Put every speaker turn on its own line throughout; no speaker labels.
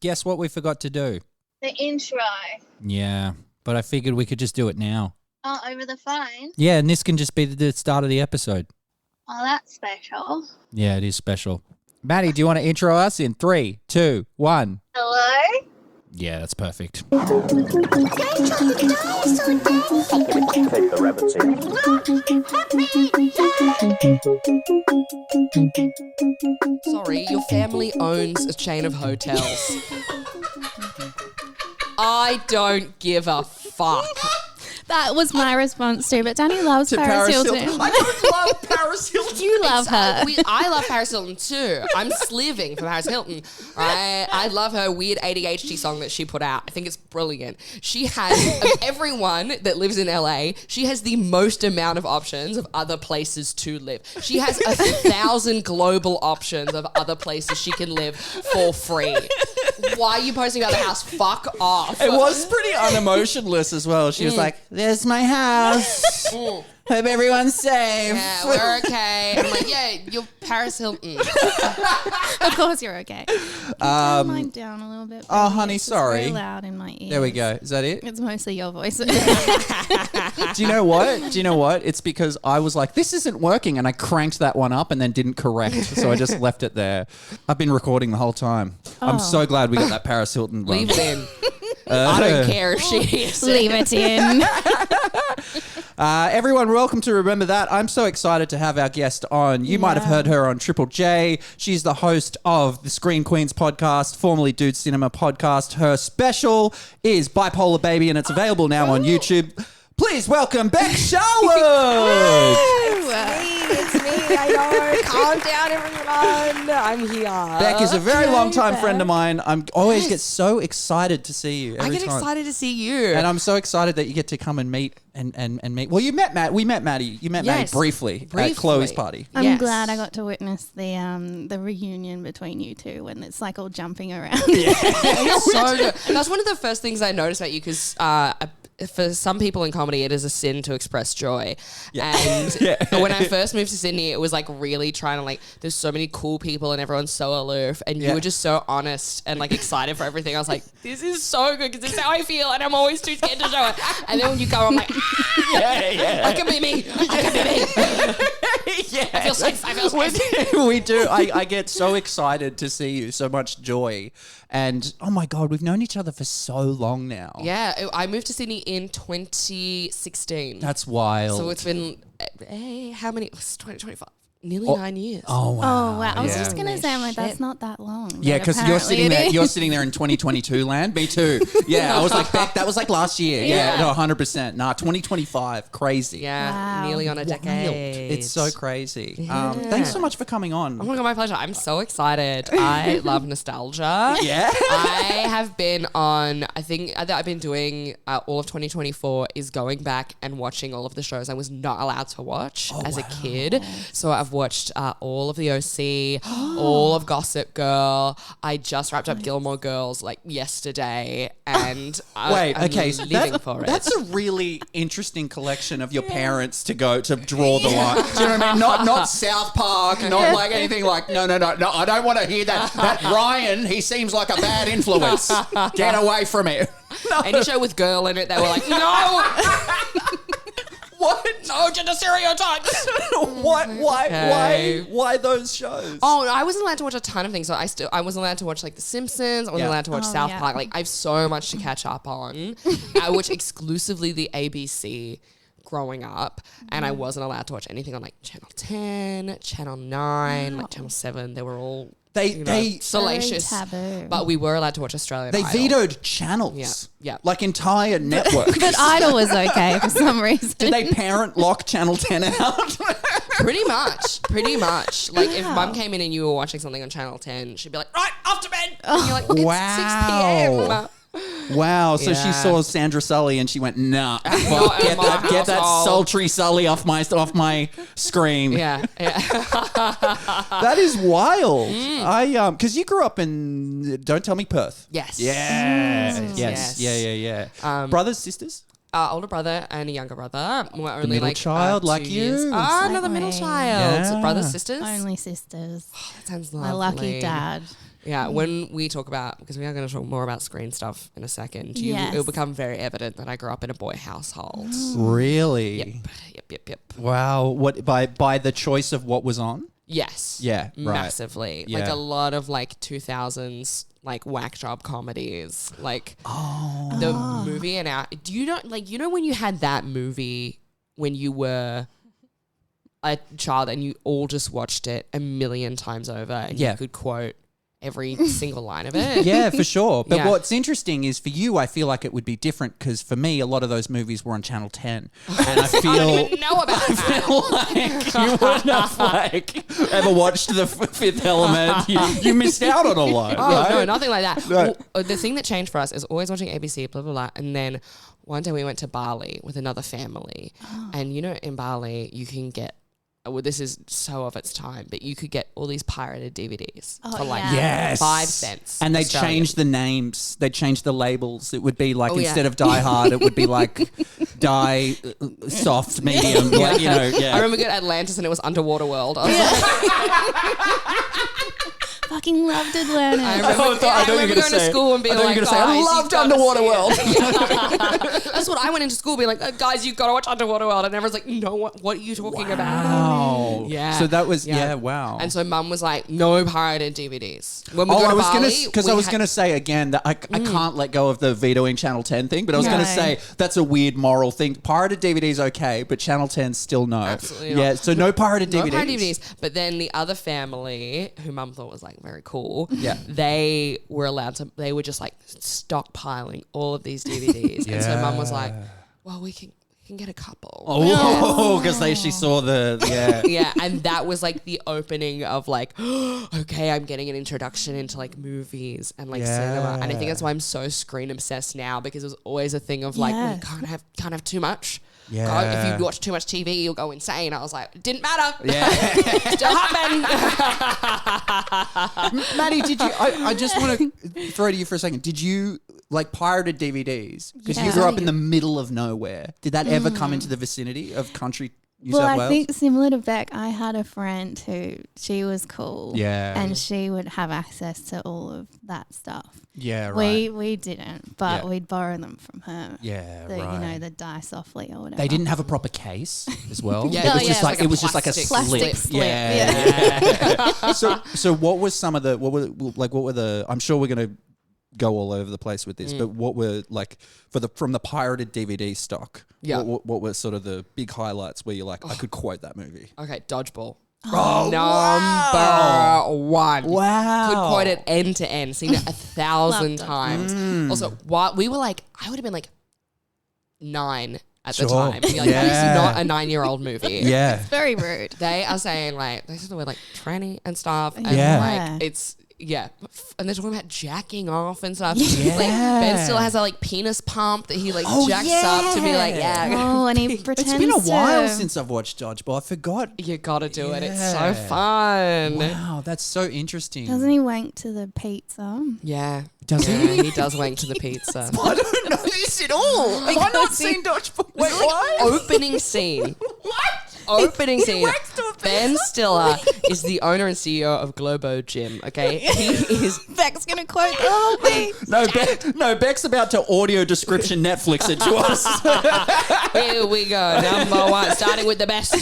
guess what we forgot to do?
The intro.
Yeah, but I figured we could just do it now.
Oh, over the phone?
Yeah, and this can just be the start of the episode.
Oh, that's special.
Yeah, it is special. Maddie, do you want to intro us in 3, 2, 1?
Hello?
Yeah, that's perfect.
Take the rabbits in.
Sorry, your family owns a chain of hotels. I don't give a fuck.
That was my response too, but Danny loves Paris Hilton.
I don't love Paris Hilton.
You love her.
I love Paris Hilton too. I'm sliving for Paris Hilton. I love her weird ADHD song that she put out. I think it's brilliant. She has, of everyone that lives in LA, she has the most amount of options of other places to live. She has 1,000 global options of other places she can live for free. Why are you posting about the house? Fuck off.
It was pretty unemotionless as well. She was like, there's my house. Hope everyone's safe.
Yeah, we're okay. I'm like, yeah, you're Paris Hilton.
Of course you're okay. Turn mine down a little bit.
Oh,
baby.
honey,
It's just
sorry.
very loud in my ears.
There we go. Is that it?
It's mostly your voice.
Do you know what? It's because I was like, this isn't working, and I cranked that one up and then didn't correct, so I just left it there. I've been recording the whole time. I'm so glad we got that Paris Hilton one.
Leave it in. I don't care if she is.
Leave it in.
Everyone, welcome to Remember That. I'm so excited to have our guest on. You might have heard her on Triple J. She's the host of the Screen Queens podcast, formerly Dude Cinema podcast. Her special is Bipolar Baby, and it's available now on YouTube. Please welcome Bec Charlwood.
It's me. I know. Calm down, everyone. I'm here.
Bec is a very long-time friend of mine. I always get so excited to see you.
I get
time.
excited to see you.
And I'm so excited that you get to come and meet and meet. Well, you met Matt. We met Maddie. You met Maddie briefly at Chloe's party.
I'm glad I got to witness the reunion between you two when it's like all jumping around.
It's so good. That's one of the first things I noticed about you because for some people in comedy, it is a sin to express joy. Yeah. And when I first moved to Sydney, it was like really trying to like, there's so many cool people and everyone's so aloof. And you were just so honest and like excited for everything. I was like, this is so good because this is how I feel. And I'm always too scared to show it. And then when you go, I'm like, I can be me. I can be me. I feel safe.
We do. I get so excited to see you. So much joy. And oh my God, we've known each other for so long now.
Yeah, I moved to Sydney in 2016.
That's wild.
So it's been, how many? It's 2025. Nearly 9 years.
Oh wow!
Oh wow! I was just gonna say, I'm like, that's not that long.
Yeah,
but
because you're sitting there.
apparently
You're
it is.
sitting there in 2022 land. Me too. Yeah, I was like, Beck, that was like last year. Yeah, no, 100%. Nah, 2025, crazy.
Yeah,
Wow.
nearly on a decade.
It's so crazy. Thanks so much for coming on.
Oh my God, my pleasure. I'm so excited. I love nostalgia.
Yeah.
I have been on, I think that I've been doing all of 2024 is going back and watching all of the shows I was not allowed to watch as a kid. So I've watched all of the OC, all of Gossip Girl. I just wrapped up Gilmore Girls like yesterday, and I'm
so
living for it.
that's a really interesting collection of your parents to go to draw the line. Do you know what I mean? Not South Park, not like anything like, no, I don't want to hear that. That Ryan, he seems like a bad influence. Get away from it.
Any show with girl in it, they were like, no.
What?
No gender stereotypes.
Why those shows?
Oh, no, I wasn't allowed to watch a ton of things. So I wasn't allowed to watch like The Simpsons. I wasn't allowed to watch South Park. Like I have so much to catch up on. I watched exclusively the ABC growing up, and I wasn't allowed to watch anything on like Channel 10, Channel 9, like Channel 7. They were all
They
salacious,
taboo.
but we were allowed to watch Australian
They
Idol.
vetoed channels.
Yeah.
Like entire networks.
But Idol was okay for some reason.
Did they parent lock Channel 10 out?
Pretty much. Like if mum came in and you were watching something on Channel 10, she'd be like, right, off to bed. And you're like, it's 6 p.m.
Wow. So she
Yeah.
saw Sandra Sully and she went, nah,
Not
fuck,
in my
get that
household.
sultry Sully off my screen.
Yeah.
That is wild. I because you grew up in, don't tell me Perth.
Yes.
Yes.
Yes.
Yeah. Brothers, sisters?
older brother and a younger brother. We're only
middle
like
child,
2
like
years.
you.
Ah,
Like
another middle
me.
child.
Yeah.
Brothers, sisters.
Only sisters.
That sounds
My
lovely.
lucky dad.
Yeah, when we talk about, because we are going to talk more about screen stuff in a second,
Yes.
it'll become very evident that I grew up in a boy household.
Really?
Yep.
Wow. What by the choice of what was on?
Yes.
Yeah, right.
Massively. Like
Yeah.
a lot of like 2000s like whack job comedies. Like the movie and out. Do you know, like, you know when you had that movie when you were a child and you all just watched it a million times over and
Yeah.
you could quote every single line of it?
Yeah, for sure. But
Yeah.
what's interesting is for you, I feel like it would be different because for me, a lot of those movies were on Channel 10. And I
I
feel
don't even know about that.
like you wouldn't have like ever watched The Fifth Element. You missed out on a lot.
Oh,
right?
no, nothing like that.
No.
Well, the thing that changed for us is always watching ABC, blah, blah, blah. And then one day we went to Bali with another family. And, you know, in Bali, you can get, well, this is so of its time, but you could get all these pirated DVDs for like
yeah.
Yes.
5 cents.
And they
Australian.
changed the names. They changed the labels. It would be like,
Oh, yeah.
instead of Die Hard, it would be like Die Soft Medium. Like, you know, yeah.
I remember going to Atlantis and it was Underwater World. I was like,
Fucking loved Atlantis.
I remember,
I thought you were
remember
gonna
going to
say-
school and being
I thought
like,
you were gonna say, I
guys,
loved
you've gotta
Underwater
see
World.
it. That's what I went into school being like, guys, you've got to watch Underwater World. And everyone's like, no, what are you talking about?
Wow.
Yeah.
So that was,
Yeah.
wow.
And so mum was like, no pirated DVDs. When we
Oh,
go
I
to
was
Bali,
gonna because
we
I was
had-
gonna say again that I can't let go of the vetoing Channel 10 thing, but I was
No.
gonna say that's a weird moral thing. Pirated DVDs okay, but Channel 10 still no.
Absolutely
Yeah,
not.
so no pirated
No
DVDs.
pirated DVDs. But then the other family, who mum thought was like very cool,
Yeah.
they were allowed to, they were just like stockpiling all of these DVDs. And so mum was like, well, we can get a couple.
Oh, because she saw the
Yeah, and that was like the opening of like, okay, I'm getting an introduction into like movies and like cinema, and I think that's why I'm so screen obsessed now, because it was always a thing of like, well, you
Yes.
can't have too much.
Yeah.
God, if you watch too much TV, you'll go insane. I was like, it didn't matter.
Yeah.
Still happened.
Maddie, did you? I just want to throw to you for a second. Did you like pirated DVDs? Because you
Yeah.
grew up in the middle of nowhere. Did that ever come into the vicinity of country New
Well,
South
I
Wales?
think similar to Bec, I had a friend who she was cool.
Yeah.
And she would have access to all of that stuff.
Yeah, right.
We didn't, but
Yeah.
we'd borrow them from her.
Yeah,
The,
right.
You know, the Die Softly or whatever.
They didn't have a proper case as well.
Yeah,
it
it
was
was
just
just
like
like a
it was just like a
plastic
slip.
slip.
Yeah. So what was some of the what were the? I'm sure we're gonna go all over the place with this, but what were like from the pirated DVD stock?
Yeah.
What were sort of the big highlights where you're like, I could quote that movie?
Okay, Dodgeball.
Oh,
Number one.
Wow.
Could quote it end to end. Seen it 1,000
Loved it.
times. Also, while we were like, I would have been like 9 at the
Sure.
time. Be like,
Yeah.
This is not a 9-year-old movie.
Yeah.
Very rude.
They are saying like, they said the word like tranny and stuff. And
Yeah.
like, it's, yeah. And they're talking about jacking off and stuff.
Yeah.
Like, Ben still has a like penis pump that he like jacks up to be like, yeah.
Oh, and he pretends
It's been a while
to-
since I've watched Dodgeball. I forgot.
You gotta do it. It's so
Yeah.
fun.
Wow, that's so interesting.
Doesn't he wank to the pizza?
Yeah.
Does he?
Yeah, he does wank to the pizza.
I don't know this at all. Have I not seen Dodgeball? Wait, what?
Opening scene. Opening scene. Ben Stiller is the owner and CEO of Globo Gym. Okay, he is.
Bec's gonna quote the whole thing.
No, Beck's about to audio description Netflix it to us.
Here we go, number one, starting with the best.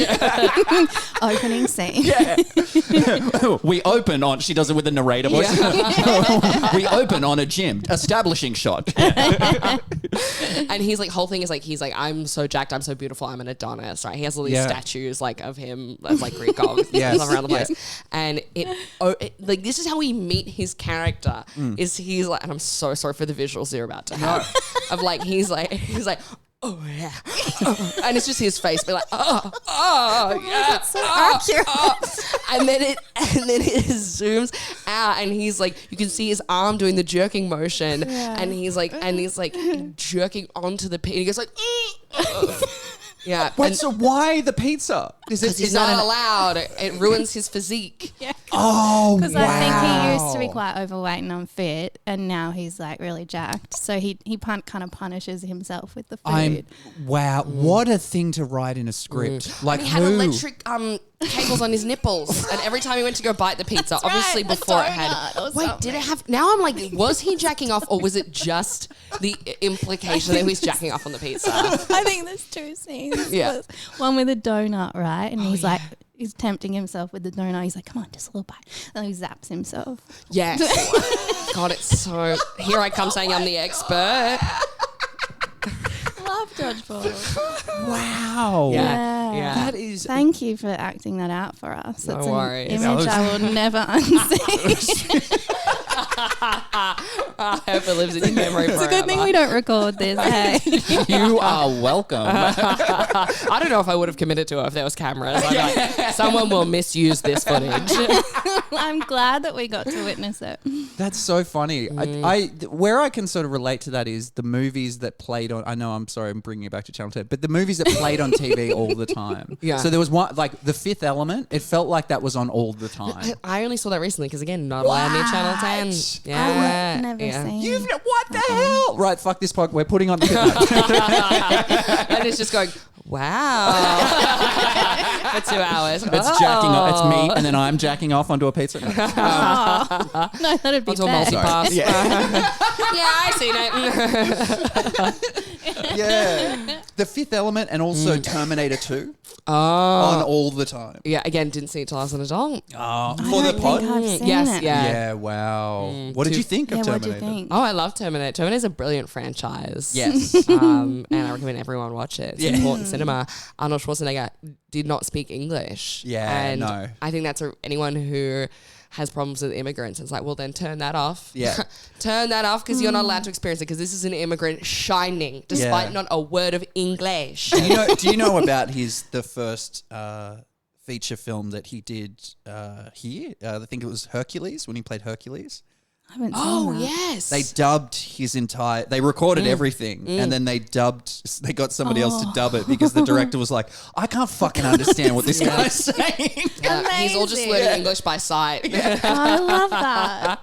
Opening scene.
We open on. She does it with the narrator voice. We open on a gym, establishing shot.
And he's like, whole thing is like, he's like, I'm so jacked, I'm so beautiful, I'm an Adonis, right? He has all these
Yeah.
statues like of him as like Greek gods
Yes.
around the place,
Yes.
and it like this is how we meet his character. Is he's like, and I'm so sorry for the visuals you're about to have of like he's like. Oh yeah, and it's just his face, be like, oh yeah,
so accurate.
and then it zooms out, and he's like, you can see his arm doing the jerking motion, and he's like jerking onto the pin. He goes like, Yeah.
So why the pizza?
Because he's not allowed. It ruins his physique.
Oh,
Because I think he used to be quite overweight and unfit, and now he's like really jacked. So he kind of punishes himself with the food.
What a thing to write in a script. Like
He had electric cables on his nipples, and every time he went to go bite the pizza, obviously
right, a
before it
donut
had.
or
Wait,
something.
did it have? Now I'm like, was he jacking off, or was it just the implication that he was jacking off on the pizza?
I think there's two scenes.
Yeah.
There's one with a donut, right? And he's like, he's tempting himself with the donut. He's like, come on, just a little bite. And he zaps himself.
Yes. God, it's so. Here I come saying I'm the expert.
Love dodgeball.
wow.
Yeah.
That is.
Thank you for acting that out for us.
No
That's
worries.
an image I will never unsee.
I hope it lives in your memory
It's a good thing we don't record this, hey?
You are welcome.
I don't know if I would have committed to it if there was cameras. I'm like, someone will misuse this footage.
I'm glad that we got to witness it.
That's so funny. Where I can sort of relate to that is the movies that played on. I know. I'm sorry. I'm bringing it back to Channel 10, but the movies that played on TV all the time.
Yeah.
So there was one like The Fifth Element. It felt like that was on all the time.
I only saw that recently because again, not allowed near Channel 10. Yeah,
Never seen.
What the hell? Right. Fuck this podcast. We're putting on.
And it's just going, wow, for 2 hours.
It's jacking off. It's me, and then I'm jacking off onto a pizza.
No, that'd be
Onto a
bad.
multi-pass.
Yeah.
Yeah, I seen it.
Yeah. The Fifth Element and also Terminator 2
Oh,
on all the time.
yeah. Again, didn't see it till I was an adult.
For the
I
pod.
think I've seen
Yes,
it.
yeah.
Yeah, wow. What did you think
Yeah,
of
what
Terminator?
do you think?
Oh, I love Terminator. Terminator's a brilliant franchise.
Yes.
And I recommend everyone watch it. It's
Yeah.
important cinema. Arnold Schwarzenegger did not speak English.
Yeah,
and
no.
I think that's anyone who has problems with immigrants. It's like, well, then turn that off.
Yeah.
Turn that off because you're not allowed to experience it because this is an immigrant shining despite
Yeah.
not a word of English.
Do you know about the first feature film that he did here? I think it was Hercules, when he played Hercules.
I haven't seen
Oh,
that.
yes.
They dubbed his entire. They recorded everything, and then they dubbed. They got somebody else to dub it because the director was like, "I can't fucking understand what this guy's saying."
He's all just
Amazing.
learning English by sight.
Oh, I love that.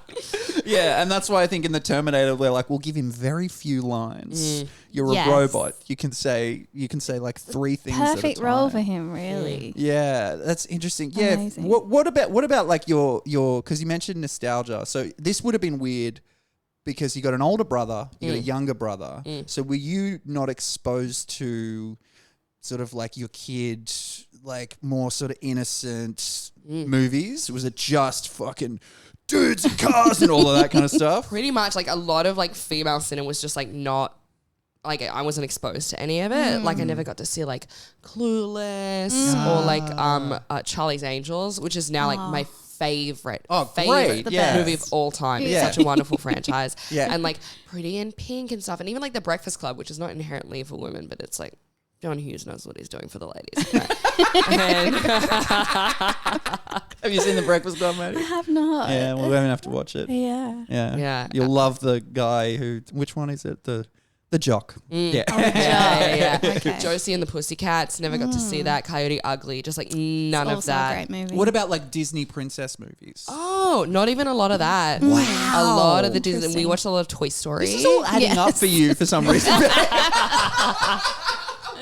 Yeah, and that's why I think in the Terminator they're like, we'll give him very few lines. You're
Yes.
a robot. You can say like 3 things. at a
Perfect role for
time.
him, really.
Yeah, that's interesting. Yeah.
Amazing.
What about like your because you mentioned nostalgia. So this would have been weird because you got an older brother, you got a younger brother. So were you not exposed to sort of like your kid like more sort of innocent movies? Was it just fucking dudes and cars and all of that kind of stuff?
Pretty much like a lot of like female cinema was just like not like I wasn't exposed to any of it. Like I never got to see like Clueless or like Charlie's Angels, which is now like my favorite
great. Yeah.
movie of all time. It's
Yeah.
such a wonderful franchise.
Yeah.
And like Pretty in Pink and stuff. And even like The Breakfast Club, which is not inherently for women, but it's like John Hughes knows what he's doing for the ladies. And
Have you seen The Breakfast Club, mate?
I have not.
Yeah, well, we're gonna have to watch it.
Yeah.
Yeah,
Yeah.
You'll love the guy who. Which one is it? The jock. Yeah.
yeah.
Okay.
Josie and the Pussycats, never got to see that. Coyote Ugly, just like none of
Also
that.
a great movie.
What about like Disney princess movies?
Oh, not even a lot of that. Wow. A lot of the Disney. We
Interesting.
watched a lot of Toy Story.
This is all adding up for you for some reason. I'm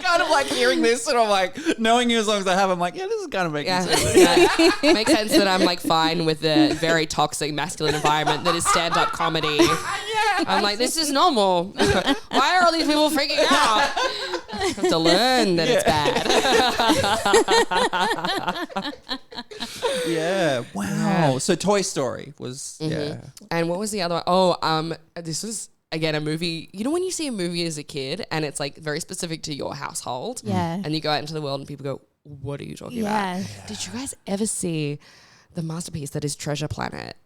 kind of like hearing this and I'm like, knowing you as long as I have, I'm like, yeah, this is kind of making sense.
Yeah. Makes sense that I'm like fine with the very toxic masculine environment that is stand-up comedy. I'm like, this is normal. Why are all these people freaking out? I have to learn that it's bad.
Yeah. Wow. So Toy Story was, yeah.
And what was the other one? Oh, this was again a movie. You know when you see a movie as a kid and it's like very specific to your household,
Yeah.
and you go out into the world and people go, "What are you talking
Yeah.
about?" Did you guys ever see the masterpiece that is Treasure Planet?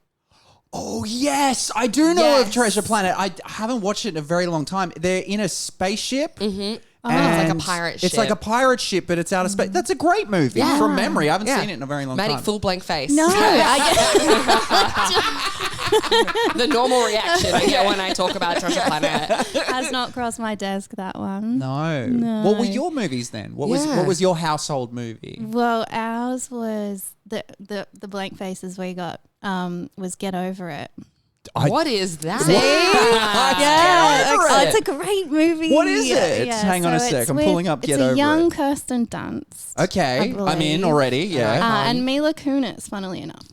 Oh, yes. I do know of
Yes.
Treasure Planet. I haven't watched it in a very long time. They're in a spaceship.
Mm-hmm.
And
it's like a pirate
It's like a
ship.
pirate ship, but it's out of space. That's a great movie.
Yeah.
From memory. I haven't
Yeah.
seen it in a very long
Maddie,
time.
full blank face.
No, I
The normal reaction I get when I talk about Treasure Planet.
Has not crossed my desk, that one.
No. What were your movies then? What was your household movie?
Well, ours was the blank faces we got was Get Over It.
What is that?
It's a great movie.
What is it? Hang on a sec. I'm pulling up Get Over It.
It's a young Kirsten Dunst.
Okay, I'm in already. Yeah.
And Mila Kunis, funnily enough.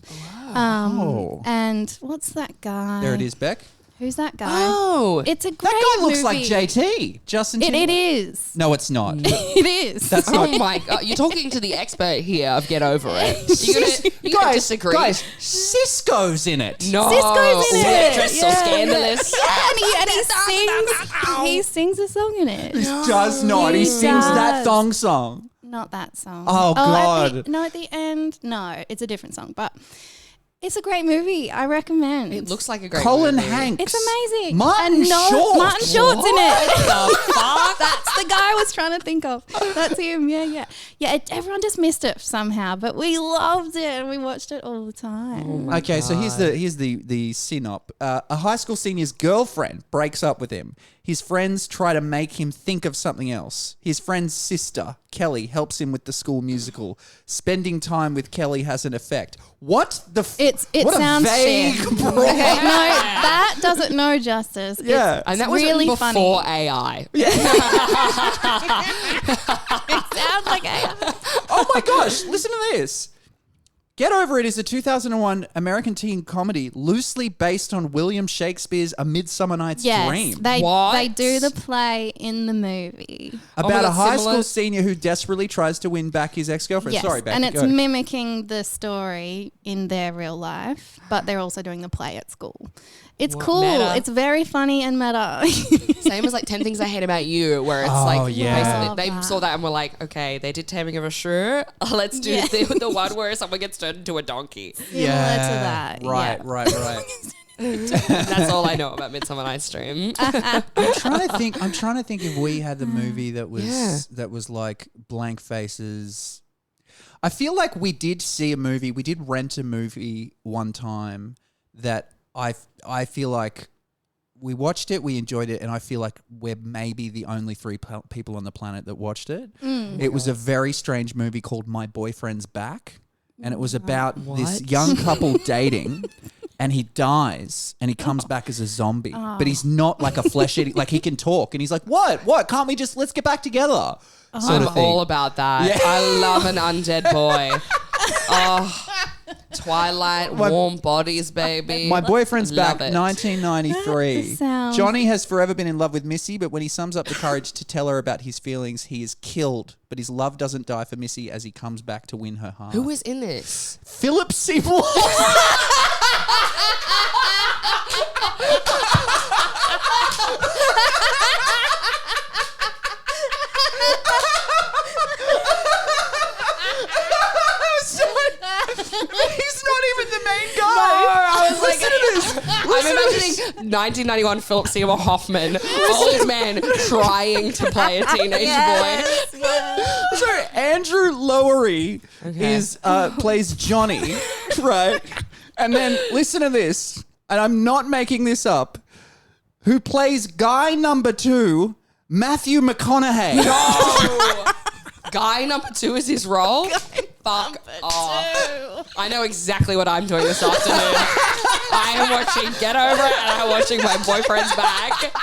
Wow.
And what's that guy?
There it is, Beck.
Who's that guy?
Oh,
It's a great
That guy looks
movie.
like JT. Justin
It
Timberlake.
is.
No, it's not.
It is.
That's
oh
not.
my God. You're talking to the expert here of Get Over It. You gonna disagree?
Guys, Cisco's in it.
No.
Cisco's in it.
Actress so scandalous.
He sings a song in it.
He does not. He
He
sings
does.
that thong song.
Not that song.
Oh, God.
At the end, no, it's a different song, but it's a great movie. I recommend.
It looks like a great
Colin
movie.
Hanks.
It's amazing.
Martin
And
Short.
Martin Short's in it.
The fuck?
That's the guy I was trying to think of. That's him. Yeah. Everyone just missed it somehow, but we loved it and we watched it all the time.
Okay, so here's the synop. A high school senior's girlfriend breaks up with him. His friends try to make him think of something else. His friend's sister, Kelly, helps him with the school musical. Spending time with Kelly has an effect. What the
It
what
sounds
a vague
shit.
broad-
Okay, no, that doesn't know justice.
Yeah.
And that was
really
before
funny.
AI.
It sounds like AI.
Oh my gosh, listen to this. Get Over It is a 2001 American teen comedy loosely based on William Shakespeare's A Midsummer Night's Dream.
They do the play in the movie.
About
my
a
God,
high
similar-
school senior who desperately tries to win back his ex-girlfriend.
Yes,
Sorry, Becky,
and it's
go.
mimicking the story in their real life, but they're also doing the play at school. It's cool.
Meta.
It's very funny and meta.
Same as like 10 Things I Hate About You, where it's
yeah.
basically they saw that and were like, okay, they did Taming of a Shrew. Let's do the one where someone gets turned into a donkey.
Similar to that.
Right,
yeah.
right.
That's all I know about Midsummer Night's Dream.
I'm trying to think if we had the movie that was like Blank Faces. I feel like we did rent a movie one time that I feel like we watched it, we enjoyed it, and I feel like we're maybe the only three people on the planet that watched it. It was a very strange movie called My Boyfriend's Back, and it was about this young couple dating, and he dies, and he comes back as a zombie, but he's not like a flesh eating, like he can talk, and he's like, what? Can't we just, let's get back together? Sort
I'm
of thing.
all about that.
Yeah.
I love an undead boy. Oh, Twilight, warm bodies, baby.
My Boyfriend's
Love
Back,
it.
1993.
Sounds-
Johnny has forever been in love with Missy, but when he sums up the courage to tell her about his feelings, he is killed. But his love doesn't die for Missy as he comes back to win her heart.
Who is in this?
Philip Seymour? He's not even the main guy.
I was like,
Listen to this.
I'm imagining 1991 Philip Seymour Hoffman, old man trying to play a teenage boy.
So Andrew Lowery plays Johnny, right? And then listen to this, and I'm not making this up. Who plays guy number 2, Matthew McConaughey?
No. Guy number 2 is his role? Fuck off. I know exactly what I'm doing this afternoon. I am watching Get Over It and I'm watching My Boyfriend's Back.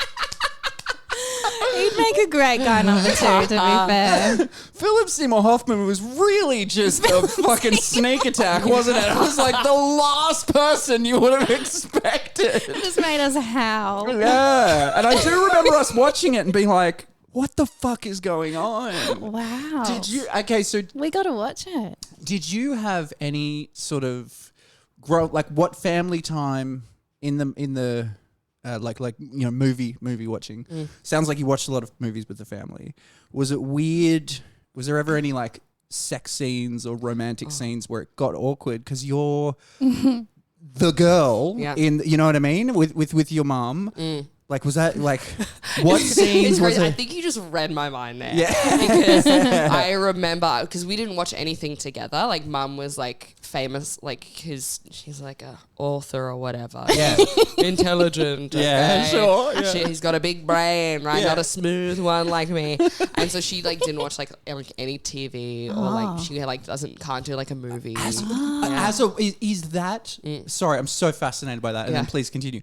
He'd make a great guy number 2, to be fair.
Philip Seymour Hoffman was really just a fucking sneak attack, wasn't it? It was like the last person you would have expected.
Just made us howl.
Yeah. And I do remember us watching it and being like, what the fuck is going on?
Wow.
So
We got to watch it.
did you have any sort of what family time in the movie watching? Sounds like you watched a lot of movies with the family. Was it weird? Was there ever any like sex scenes or romantic scenes where it got awkward because you're the girl
Yeah.
in, you know what I mean, with your mum? Like, was that like what scenes was
I
it?
think you just read my mind there.
Yeah.
Because I remember, because we didn't watch anything together. Like, Mum was like famous, like, she's like a author or whatever.
Yeah.
Intelligent.
Yeah,
okay?
sure, yeah.
He's got a big brain, right?
Yeah.
Not a smooth one like me. And so she like didn't watch like any TV or like she like can't do like a movie.
Is that? Sorry, I'm so fascinated by that. And then
Yeah.
please continue.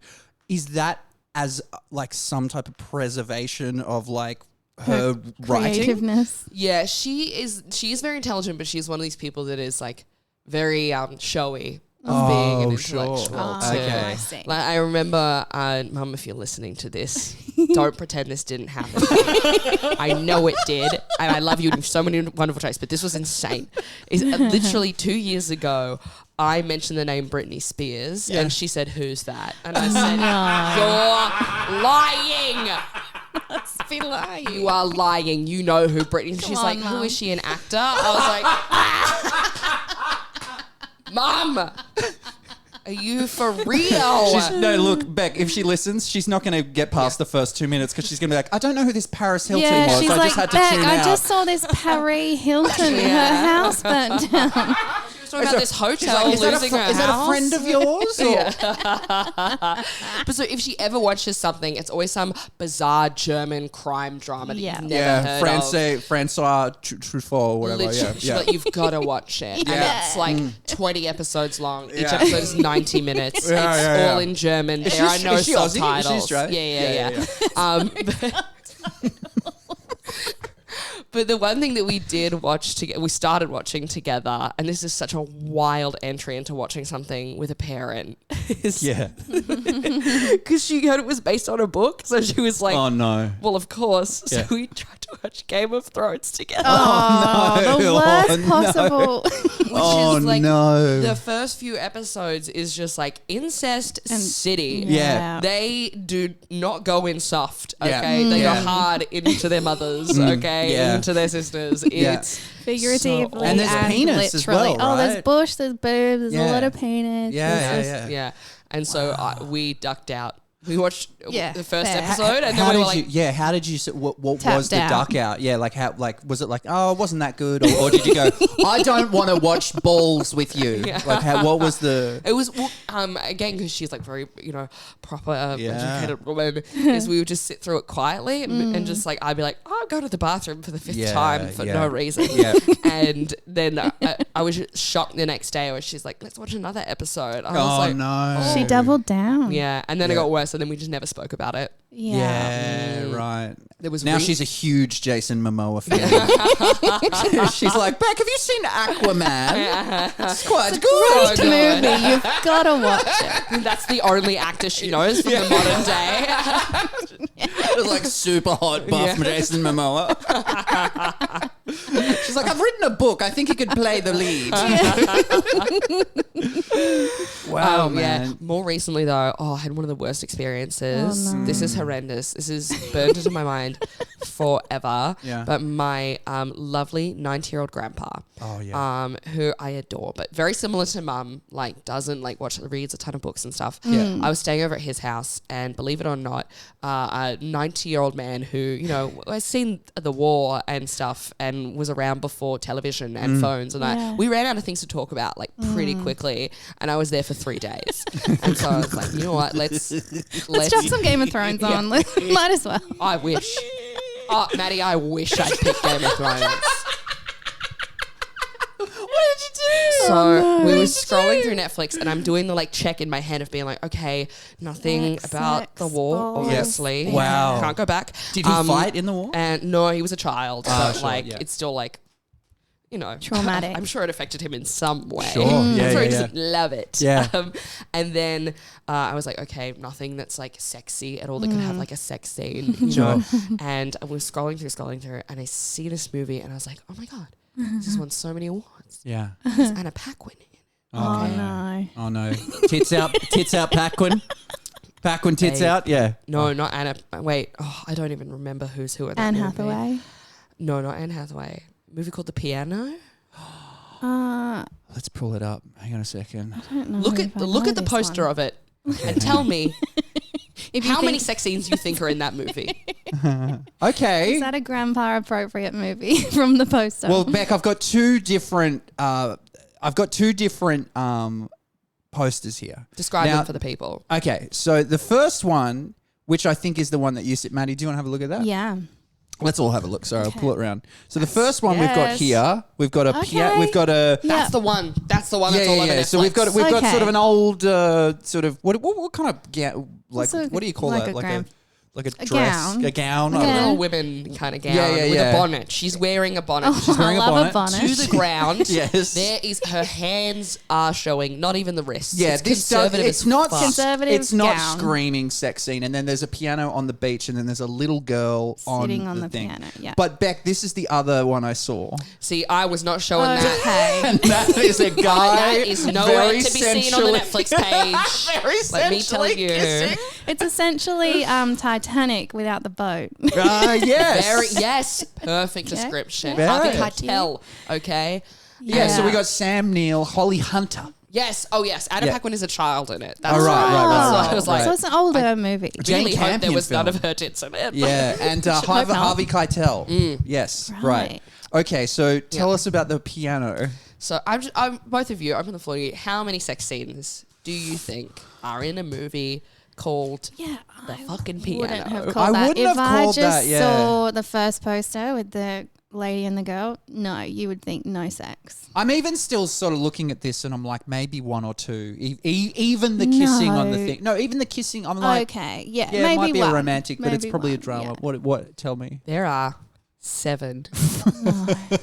Is that as like some type of preservation of like her writing?
Creativeness.
Yeah, she is very intelligent, but she's one of these people that is like very showy of being an
sure.
intellectual.
Oh,
too.
okay.
I see.
Like, I remember, Mum, if you're listening to this, don't pretend this didn't happen. I know it did, and I love you in so many wonderful ways, but this was insane. Literally 2 years ago, I mentioned the name Britney Spears, and she said, "Who's that?" And I said, "You're lying.
Must be lying.
You are lying. You know who Britney." She's
on,
like, "Who
Mum."
is she, an actor?" I was like, "Mum, are you for real?"
No, look, Beck, if she listens, she's not going to get past the first 2 minutes because she's going to be like, I don't know who this Paris Hilton
Yeah,
was.
she's
I
like,
just had to
Beck,
tune
I
out.
just saw this Paris Hilton. Her house burnt down.
Talking about this hotel
Is that
losing her
is that a
house.
friend of yours? Or?
But so if she ever watches something, it's always some bizarre German crime drama that
Yeah.
you've never heard of.
Francois Truffaut or whatever.
Literally, she's like, you've got to watch it. And it's like 20 episodes long. Each episode is 90 minutes.
Yeah,
it's
yeah,
all
yeah.
in German.
Is
There
she-
are no
is she Aussie? Is she
subtitles.
Australian?
Yeah. But the one thing that we did watch together, we started watching together, and this is such a wild entry into watching something with a parent. Is
Yeah.
because she heard it was based on a book, so she was like,
Oh, no.
well, of course.
Yeah.
So we tried to watch Game of Thrones together.
Oh,
no.
the worst
Oh, no.
possible.
Which
Oh,
is like
no.
the first few episodes is just like incest city.
Yeah.
They do not go in soft,
Yeah.
okay? They
Yeah.
go hard into their mothers, okay?
Yeah.
Into their sisters.
Yeah.
It's
Figuratively
And there's penis as
literally.
well,
Oh, there's
right?
bush, there's boobs, there's
Yeah.
a lot of penis.
Yeah,
There's
yeah,
just-
yeah. And so we ducked out. We watched
Yeah,
the first
fair.
episode, and
how
then we were
did
like,
you? How did you? What
Tapped
was the
out.
duck out? Yeah, like how? Like was it like? Oh, it wasn't that good, or did you go? I don't want to watch balls with you.
Yeah.
Like how? What was the?
it was again because she's like very proper
Yeah.
educated woman. Is we would just sit through it quietly and just like I'd be like, oh, I'm going to the bathroom for the fifth
Yeah,
time for
yeah.
no reason.
Yeah.
And then I was shocked the next day where she's like, let's watch another episode. I was
Oh
like,
no!
She doubled down.
yeah. And then it
Yeah.
got worse, and then we just never spoke about it.
Yeah.
Yeah, right.
There was
Now she's a huge Jason Momoa fan. She's like, Beck, have you seen Aquaman? It's quite
So
good.
good.
Movie, you've got to watch it.
That's the only actor she knows from the modern day.
It's like super hot buff
Yeah.
Jason Momoa. She's like, I've written a book. I think you could play the lead. Wow, man.
Yeah. More recently, though, I had one of the worst experiences.
Oh, no.
This is horrendous. This is burned into my mind forever.
Yeah.
But my lovely 90-year-old grandpa,
Oh, yeah.
who I adore, but very similar to Mum, like doesn't like reads a ton of books and stuff.
Yeah.
I was staying over at his house, and believe it or not, a 90-year-old man who has seen the war and stuff and was around before television and phones and
Yeah.
that. We ran out of things to talk about like pretty quickly, and I was there for 3 days. And so I was like, you know what, let's
Chuck some Game of Thrones on. Might as well.
I wish. Oh, Maddie, I wish I'd picked Game of Thrones.
What did you do?
So we were scrolling through Netflix, and I'm doing the like check in my head of being like, okay, nothing
Sex,
about the war,
balls.
obviously.
Yep. Wow.
Can't go back.
Did he fight in the war?
And no, he was a child, but
sure,
like
yeah.
it's still like,
Traumatic.
I'm sure it affected him in some way.
Sure.
I'm
Yeah,
sure he
yeah,
doesn't love it.
Yeah.
And then I was like, okay, nothing that's like sexy at all that could have like a sex scene, you
Sure.
know. And I was scrolling through, and I see this movie, and I was like, oh my god, this has won so many awards.
Yeah.
There's Anna Paquin in it.
Oh, no.
Oh, no. Tits out, Paquin. Paquin, tits
Hey.
out. Yeah.
No, not Anna. Wait, I don't even remember who's who in that
Anne
movie.
Hathaway.
No, not Anne Hathaway. A movie called The Piano.
Let's pull it up. Hang on a second.
I don't know
Look
if I
at
know
the
this
poster
one.
of it and tell me.
If If you
How many
think-
sex scenes you think are in that movie?
Okay.
Is that a grandpa appropriate movie from the poster?
Well, Beck, I've got two different. Posters here.
Describe
Now-
them for the people.
Okay, so the first one, which I think is the one that you said, Maddie, do you want to have a look at that?
yeah.
Let's all have a look. Sorry, I'll pull it around. So the first one we've got
Yes.
here, we've got a
Okay.
we've got a
Yeah.
That's the one. That's the one that's all over Netflix.
So we've got
Okay.
sort of an old sort of what kind of like
So
what do you call
like
that?
a
Like
gram-
a
a
dress,
gown.
a gown. I
Like
don't
a
know.
Yeah.
little women kind of gown
Yeah,
with
yeah.
a bonnet. She's wearing a bonnet.
Oh,
She's wearing
I
a
love
bonnet.
a bonnet.
To the ground.
Yes.
There is her hands are showing, not even the wrists.
Yeah,
it's
this does,
conservative
it's
as
not
fuck.
Conservative
it's not
gown.
screaming sex scene, and then there's a piano on the beach, and then there's a little girl
Sitting on
the
the
thing.
piano, yeah.
But Beck, this is the other one I saw.
See, I was not showing that.
Okay.
And that is a guy.
That is nowhere
very
to be seen on the
sensually-
Netflix page.
Very
Let me tell
sensually
you.
kissing.
It's essentially Titanic without the boat.
Yes.
Yes, perfect description.
Very.
Harvey
Thank
Keitel, okay?
Yeah, so
Yeah.
we got Sam Neill, Holly Hunter.
Yes, oh yes, Adam
Yeah.
Paquin is a child in it. That's
Oh, right, right.
So I was like,
So it's an older movie.
Jane
really hope there
Campion
was none
film.
of her tits in it.
Yeah, and
hope not.
Harvey Keitel. Yes, right.
Right.
Okay, so tell us about the piano.
So I'm both of you, open the floor to you. How many sex scenes do you think are in a movie called
Yeah,
The
I
fucking
wouldn't
Piano?
have called
I
that.
wouldn't
if
have called
I just
that, yeah.
saw the first poster with the lady and the girl, no, you would think no sex.
I'm even still sort of looking at this, and I'm like, maybe one or two. Even the kissing on the
No.
thing. No, even the kissing. I'm like,
Okay, yeah,
yeah,
maybe
it might be
one.
a romantic, but it's
Maybe
probably a
one,
drama.
yeah.
What? Tell me.
There are 7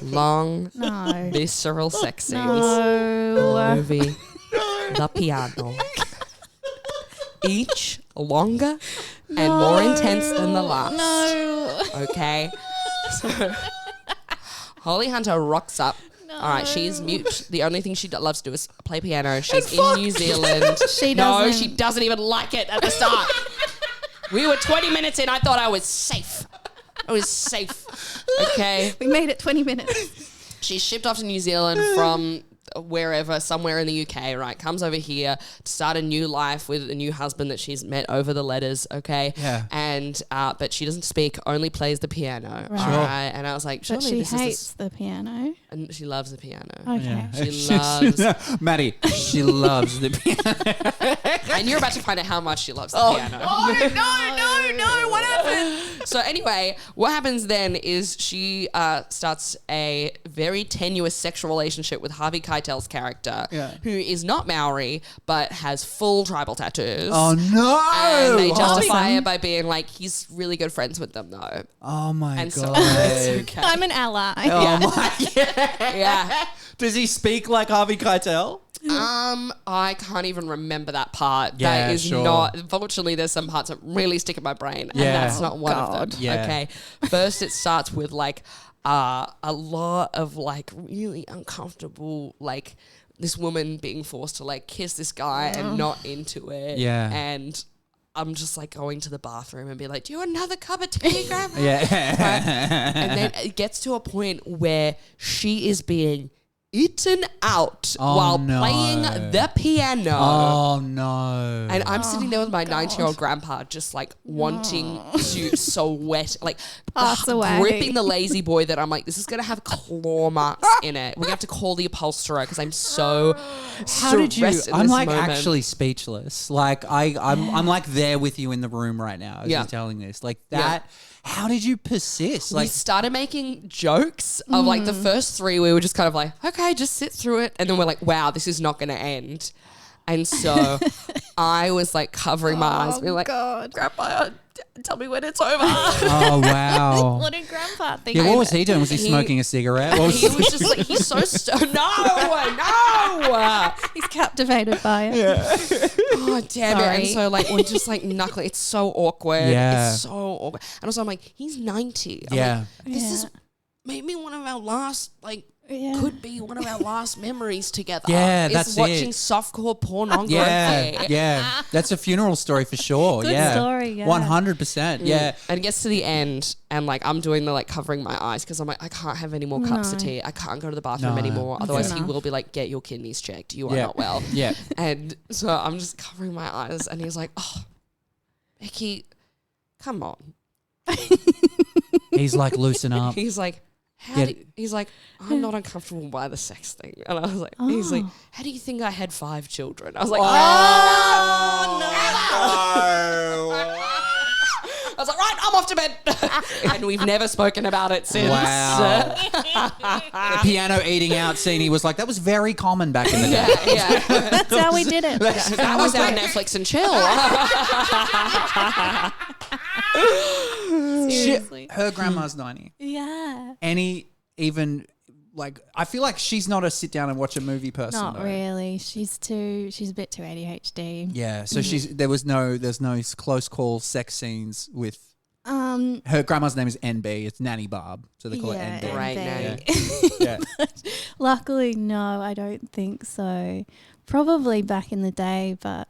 long,
No.
visceral sex scenes in the
No.
movie The Piano. Each longer and more intense than the last.
No.
Okay? So, Holly Hunter rocks up. All right, she's mute. The only thing she loves to do is play piano. She's in New Zealand.
She
No,
doesn't.
she doesn't even like it at the start. We were 20 minutes in. I thought I was safe. I was safe. Okay.
We made it 20 minutes.
She's shipped off to New Zealand from wherever, somewhere in the UK, right? Comes over here to start a new life with a new husband that she's met over the letters, okay?
Yeah.
And, but she doesn't speak, only plays the piano,
Right.
all
Sure.
right? And I was like, surely
But she
this
hates
is
the piano.
and she loves the piano.
Okay.
She loves,
Maddie. She loves the piano.
and you're about to find out how much she loves the piano.
no! What happened?
So anyway, what happens then is she starts a very tenuous sexual relationship with Harvey Keitel's character,
Yeah.
who is not Maori but has full tribal tattoos.
Oh no!
And they justify
Awesome.
it by being like, he's really good friends with them though.
Oh my
And so
god!
it's okay.
I'm an ally.
Oh my!
Yeah.
Does he speak like Harvey Keitel?
I can't even remember that part.
Yeah,
That is
sure.
not. Unfortunately, there's some parts that really stick in my brain, and
Yeah.
that's not one of them.
Yeah.
Okay. First, it starts with like a lot of like really uncomfortable, like this woman being forced to like kiss this guy and not into it.
Yeah.
And I'm just like going to the bathroom and be like, "Do you want another cup of tea, Grandma?"
Yeah.
And then it gets to a point where she is being eaten out
Oh,
while
no.
playing the piano.
Oh no!
And I'm sitting there with my 90-year-old grandpa just like wanting to sweat, like
Pass away.
gripping the lazy boy that I'm like, this is going to have claw marks in it. We have to call the upholsterer because I'm so
How did you?
stressed in
I'm
this
like
moment.
actually speechless. Like I'm like there with you in the room right now as
Yeah.
you're telling this. Like that. How did you persist?
We
Like
started making jokes of like the first 3, we were just kind of like, okay, just sit through it. And then we're like, wow, this is not going to end. And so I was like covering my eyes, being like,
God.
Grandpa, tell me when it's over.
oh wow.
What did Grandpa think?
Yeah, what was he doing? Was he
He-
smoking a cigarette? What was
He was just like, he's so no.
He's captivated by it.
Oh, damn it.
Sorry.
And so like, we're just like knuckling. It's so awkward.
Yeah.
It's so awkward. And also I'm like, he's 90. I'm
Yeah.
like, this is maybe one of our last, like,
Yeah.
could be one of our last memories together.
Yeah,
is
that's
watching
it.
softcore pornography.
Yeah, yeah, that's a funeral story for sure.
Good
yeah,
story, yeah.
100%. Yeah,
And it gets to the end, and like I'm doing the like covering my eyes because I'm like, I can't have any more cups of
No.
tea. I can't go to the bathroom
No.
anymore.
That's
Otherwise, he
enough.
will be like, get your kidneys checked. You are
Yeah.
not well.
yeah.
And so I'm just covering my eyes, and he's like, oh, Becky, come on.
He's like, loosen up.
He's like, he's like, I'm not uncomfortable by the sex thing. And I was like, he's like, how do you think I had 5 children? I was like, no. I was like, right, I'm off to bed. And we've never spoken about it since.
Wow. The piano eating out scene, he was like, that was very common back in the day.
Yeah.
That's how we did it.
That was our Netflix and chill.
Seriously.
Her grandma's 90.
Yeah.
Even like, I feel like she's not a sit down and watch a movie person.
Not
though.
really. She's a bit too ADHD.
Yeah, so there's no close call sex scenes with.
Um,
Her grandma's name is NB. It's Nanny Barb, so they call it NB.
Right,
NB.
Yeah.
Luckily, no, I don't think so. Probably back in the day, but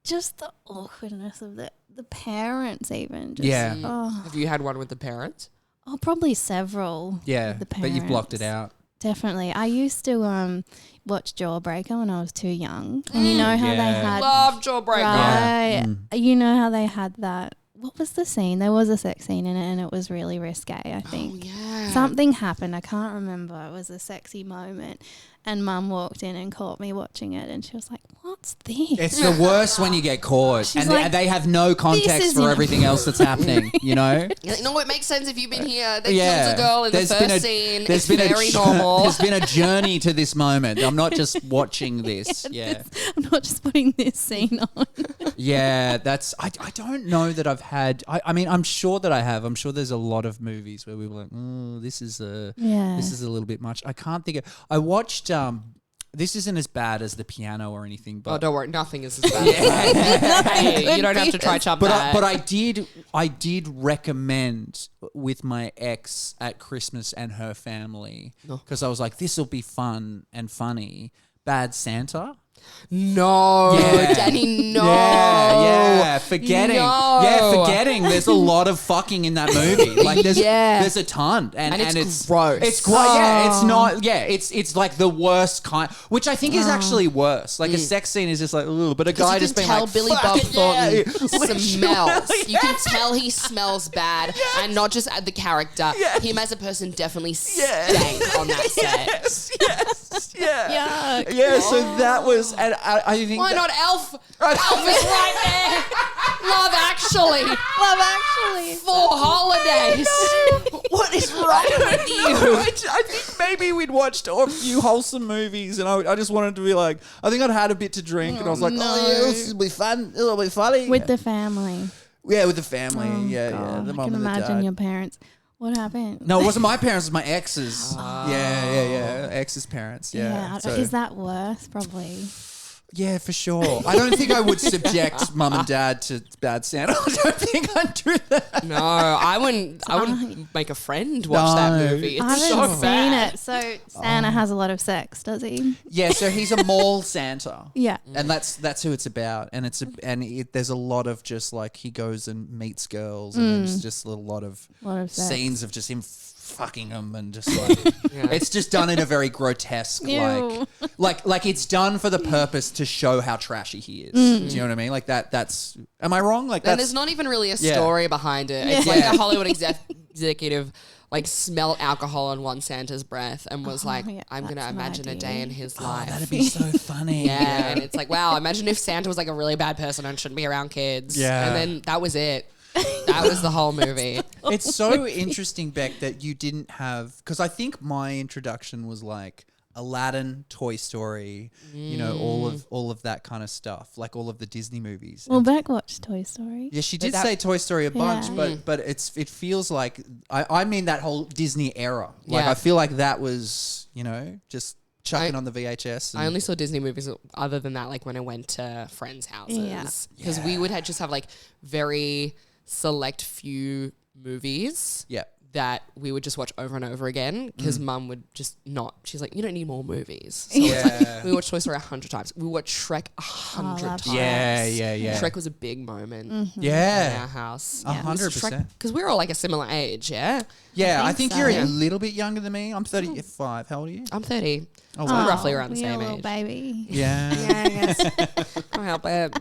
just the awkwardness of the parents even. Just,
Yeah.
Oh,
Have you had one with the parents?
probably several.
Yeah,
of the
but you've blocked it
parents.
out.
Definitely. I used to watch Jawbreaker when I was too young. And you know how they had...
Love Jawbreaker.
Right. You know how they had that... What was the scene? There was a sex scene in it and it was really risque, I think.
Oh, yeah.
Something happened. I can't remember. It was a sexy moment. And Mum walked in and caught me watching it and she was like, what's this?
It's the worst when you get caught
She's
and
like,
they have no context
is
for
in-
everything else that's happening, you know?
You're like, no, it makes sense if you've been here. They
Yeah.
killed a girl in the
There's been
first
a-
scene.
there's
It's
been
very
a
normal.
There's been a journey to this moment. I'm not just watching this. Yeah.
I'm not just putting this scene on.
Yeah, I don't know that I've had. I mean, I'm sure that I have. I'm sure there's a lot of movies where we were like, oh, this is a little bit much. I can't think of. I watched. This isn't as bad as the piano or anything, but
Oh, don't worry. Nothing is as bad as that. Hey, you don't have to try chop that.
but I did recommend with my ex at Christmas and her family because I was like, this will be fun and funny. Bad Santa.
No,
Yeah.
Danny, no.
Yeah, forgetting.
No.
Yeah, forgetting. There's a lot of fucking in that movie. Like there's a ton, and
it's gross.
It's quite. Yeah, it's not. Yeah, it's like the worst kind, which I think is actually worse. Like a sex scene is just like, ooh, but a guy
You
just
can
being
tell
like,
Billy
"Fuck
Bob
it,
Thornton
yeah."
smells. You can tell he smells bad, and not just at the character. Him as a person definitely stank on that set.
Yes, yeah,
Yuck.
yeah. So that was, and I think
Why not Elf? Elf is right there. Love Actually.
Love Actually.
4 holidays.
What is wrong with you? I think maybe we'd watched a few wholesome movies, and I just wanted to be like, I think I'd had a bit to drink, and I was like, oh yeah, this will be fun. It'll be funny.
With the family.
Yeah, with the family.
Oh,
yeah,
God.
the
I
mum
can
and the
imagine
dad.
your parents. What happened?
No, it wasn't my parents. It was my ex's. Yeah. Ex's parents. Yeah. So-
Is that worse? Probably.
Yeah, for sure. I don't think I would subject mum and dad to Bad Santa. I don't think I'd do that.
No, I wouldn't make a friend watch that
No.
movie.
I
It's
haven't
so
seen
bad.
it. So Santa has a lot of sex, does he?
Yeah, so he's a mall Santa.
Yeah.
And that's who it's about, and there's a lot of just like he goes and meets girls, and there's just a lot of
sex.
scenes of just him fucking them, and just like it's just done in a very grotesque
Ew.
like it's done for the purpose to show how trashy he is. Do you know what I mean? Like that's. Am I wrong? Like
And
that's.
there's not even really a
Yeah.
story behind it. It's like a Hollywood executive like smelled alcohol on one Santa's breath and was like,
yeah,
I'm going to
that's my
imagine a
idea.
day in his life.
That'd be so funny.
Yeah, and it's like, wow, imagine if Santa was like a really bad person and shouldn't be around kids.
Yeah.
And then that was it. That was the whole movie.
It's so interesting, Beck, that you didn't have, because I think my introduction was like Aladdin, Toy Story, you know, all of that kind of stuff, like all of the Disney movies.
Well, Beck watched Toy Story.
Yeah, she did
that-
say Toy Story a bunch,
Yeah.
but it feels like I mean that whole Disney era. Like
Yeah.
I feel like that was, you know, just chucking
I-
on the VHS.
I only saw Disney movies other than that, like when I went to friends' houses. Because we would just have like very select few movies
yeah.
that we would just watch over and over again because mum would just not. She's like, you don't need more movies. So it's like, we watched Toy Story 100 times. We watched Shrek 100
love
times.
Yeah.
Shrek was a big moment in our
Yeah.
house.
100%.
Because we're all like a similar age, yeah?
Yeah, I think you're
so.
a little bit younger than me. I'm 35. How old are you?
I'm 30.
Oh,
So
wow.
we're roughly around the
you're a
same
little
age.
baby.
Yeah.
Yeah, I guess.
help it.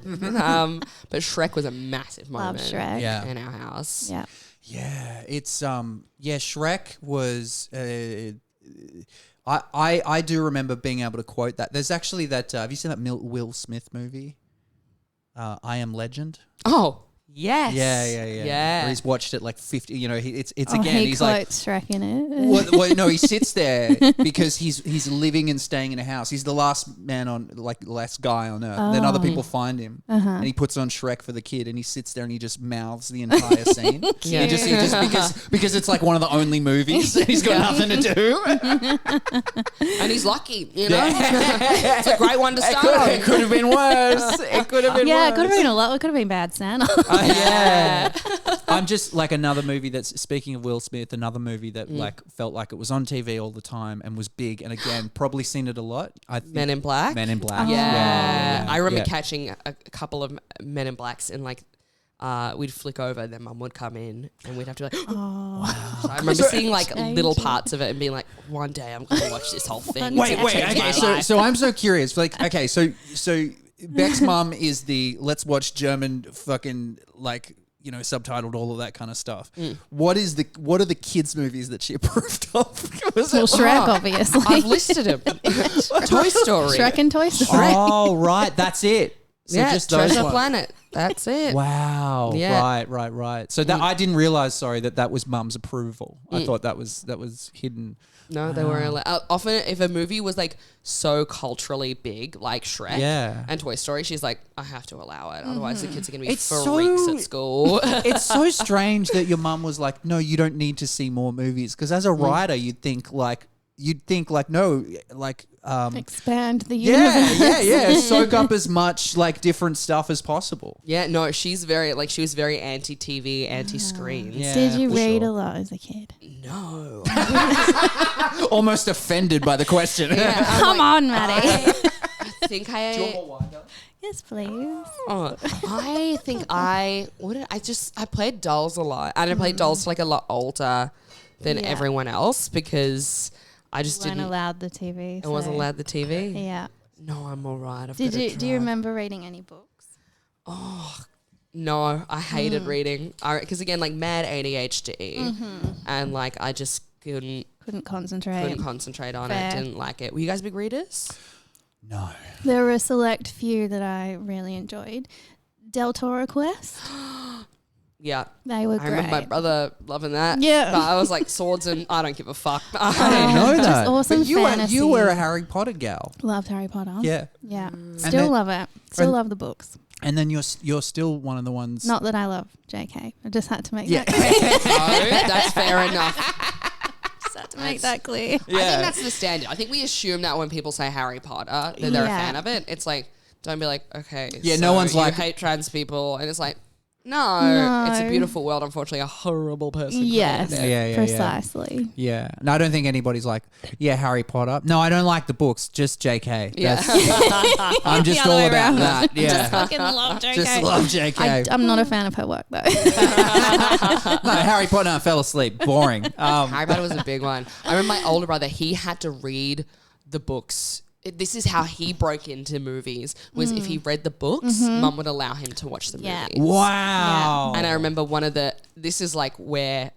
But Shrek was a massive
Love
moment
Shrek.
Yeah.
in our house.
Yeah.
Yeah, it's Shrek was I do remember being able to quote that. There's actually that have you seen that Will Smith movie? I Am Legend?
Oh, yes.
Yeah.
Yeah.
Where he's watched it like 50, it's
Oh,
again
he
he's like
quotes Shrek in it.
no, he sits there because he's living and staying in a house. He's the last man on last guy on earth. Then other people find him, and he puts on Shrek for the kid, and he sits there and he just mouths the entire scene.
Yeah.
He just because it's like one of the only movies and he's got nothing to do.
And he's lucky, it's a great one to start on.
It could have been worse. It could have been
Yeah,
worse.
it could have been a lot. It could have been Bad Santa.
Yeah. I'm just like another movie that's, speaking of Will Smith, another movie that like felt like it was on TV all the time and was big. And again, probably seen it a lot. I think
Men in Black?
Men in Black.
Yeah. I remember
Yeah.
catching a couple of Men in Blacks and like we'd flick over, then Mum would come in and we'd have to be like, So I remember seeing like little parts of it and being like, one day I'm going to watch this whole thing.
Wait,
It's gonna change my
okay.
life.
So I'm so curious. Like, okay, so Beck's mum is the let's watch German fucking like, subtitled all of that kind of stuff. What are the kids' movies that she approved of? Was
Well,
it-
Shrek, obviously.
I've listed them. Toy Story.
Shrek and Toy Story.
Oh, right, that's it. So
yeah,
just those
Treasure
ones.
Planet. That's it.
Wow.
Yeah.
Right. So that I didn't realize, that was mum's approval. I thought that was hidden.
No, they weren't allowed. Often, if a movie was like so culturally big, like Shrek and Toy Story, she's like, I have to allow it. Otherwise, the kids are going to be
It's
freaks
so-
at school.
It's so strange that your mum was like, no, you don't need to see more movies. Because as a writer, you'd think like, no, like,
Expand the universe.
yeah. Soak up as much like different stuff as possible.
Yeah, no, she was very anti-TV, anti-screens.
Yeah,
Did you
for
read
sure.
a lot as a kid?
No.
Almost offended by the question.
Yeah, I'm
Come
like,
on, Maddie.
I think
Yes, please.
Oh, I think I played dolls a lot, and I played dolls like a lot older than
Yeah.
everyone else because I just
Weren't
didn't.
allowed the TV.
I wasn't
so-
allowed the TV.
Yeah.
No, I'm all right.
Do you remember reading any books?
No, I hated reading. Because again, like mad ADHD, and like I just couldn't
Couldn't concentrate.
concentrate on
Fair.
it. Didn't like it. Were you guys big readers?
No.
There were a select few that I really enjoyed. Del Toro Quest.
Yeah.
They were
I
great.
remember my brother loving that.
Yeah.
But I was like swords and I don't give a fuck.
I didn't know
Just
that.
awesome
but you
fantasy.
were a Harry Potter gal.
Loved Harry Potter.
Yeah.
Yeah.
And
Still
then-
love it. Still
and-
love the books.
And then you're still one of the ones.
Not that I love JK. I just had to make
Yeah.
that clear.
No, that's fair enough.
Just had to make that clear.
I think that's the standard. I think we assume that when people say Harry Potter, that they're a
Yeah.
fan of it. It's like, don't be like, okay.
Yeah,
so
no one's
you
like-
hate trans people. And it's like, no, it's a
No.
beautiful world. Unfortunately, a horrible person.
Yes.
created it.
Yeah.
Precisely.
Yeah. No, I don't think anybody's like, yeah, Harry Potter. No, I don't like the books. Just JK.
Yeah.
I'm just
The other
all
way
about
around.
that. Yeah.
Just fucking love JK.
Just love JK.
I'm not a fan of her work though.
No, Harry Potter, I fell asleep. Boring.
Harry Potter was a big one. I remember my older brother, he had to read the books. This is how he broke into movies, was if he read the books, Mum would allow him to watch the
Yeah.
movies.
Wow.
And I remember this is like where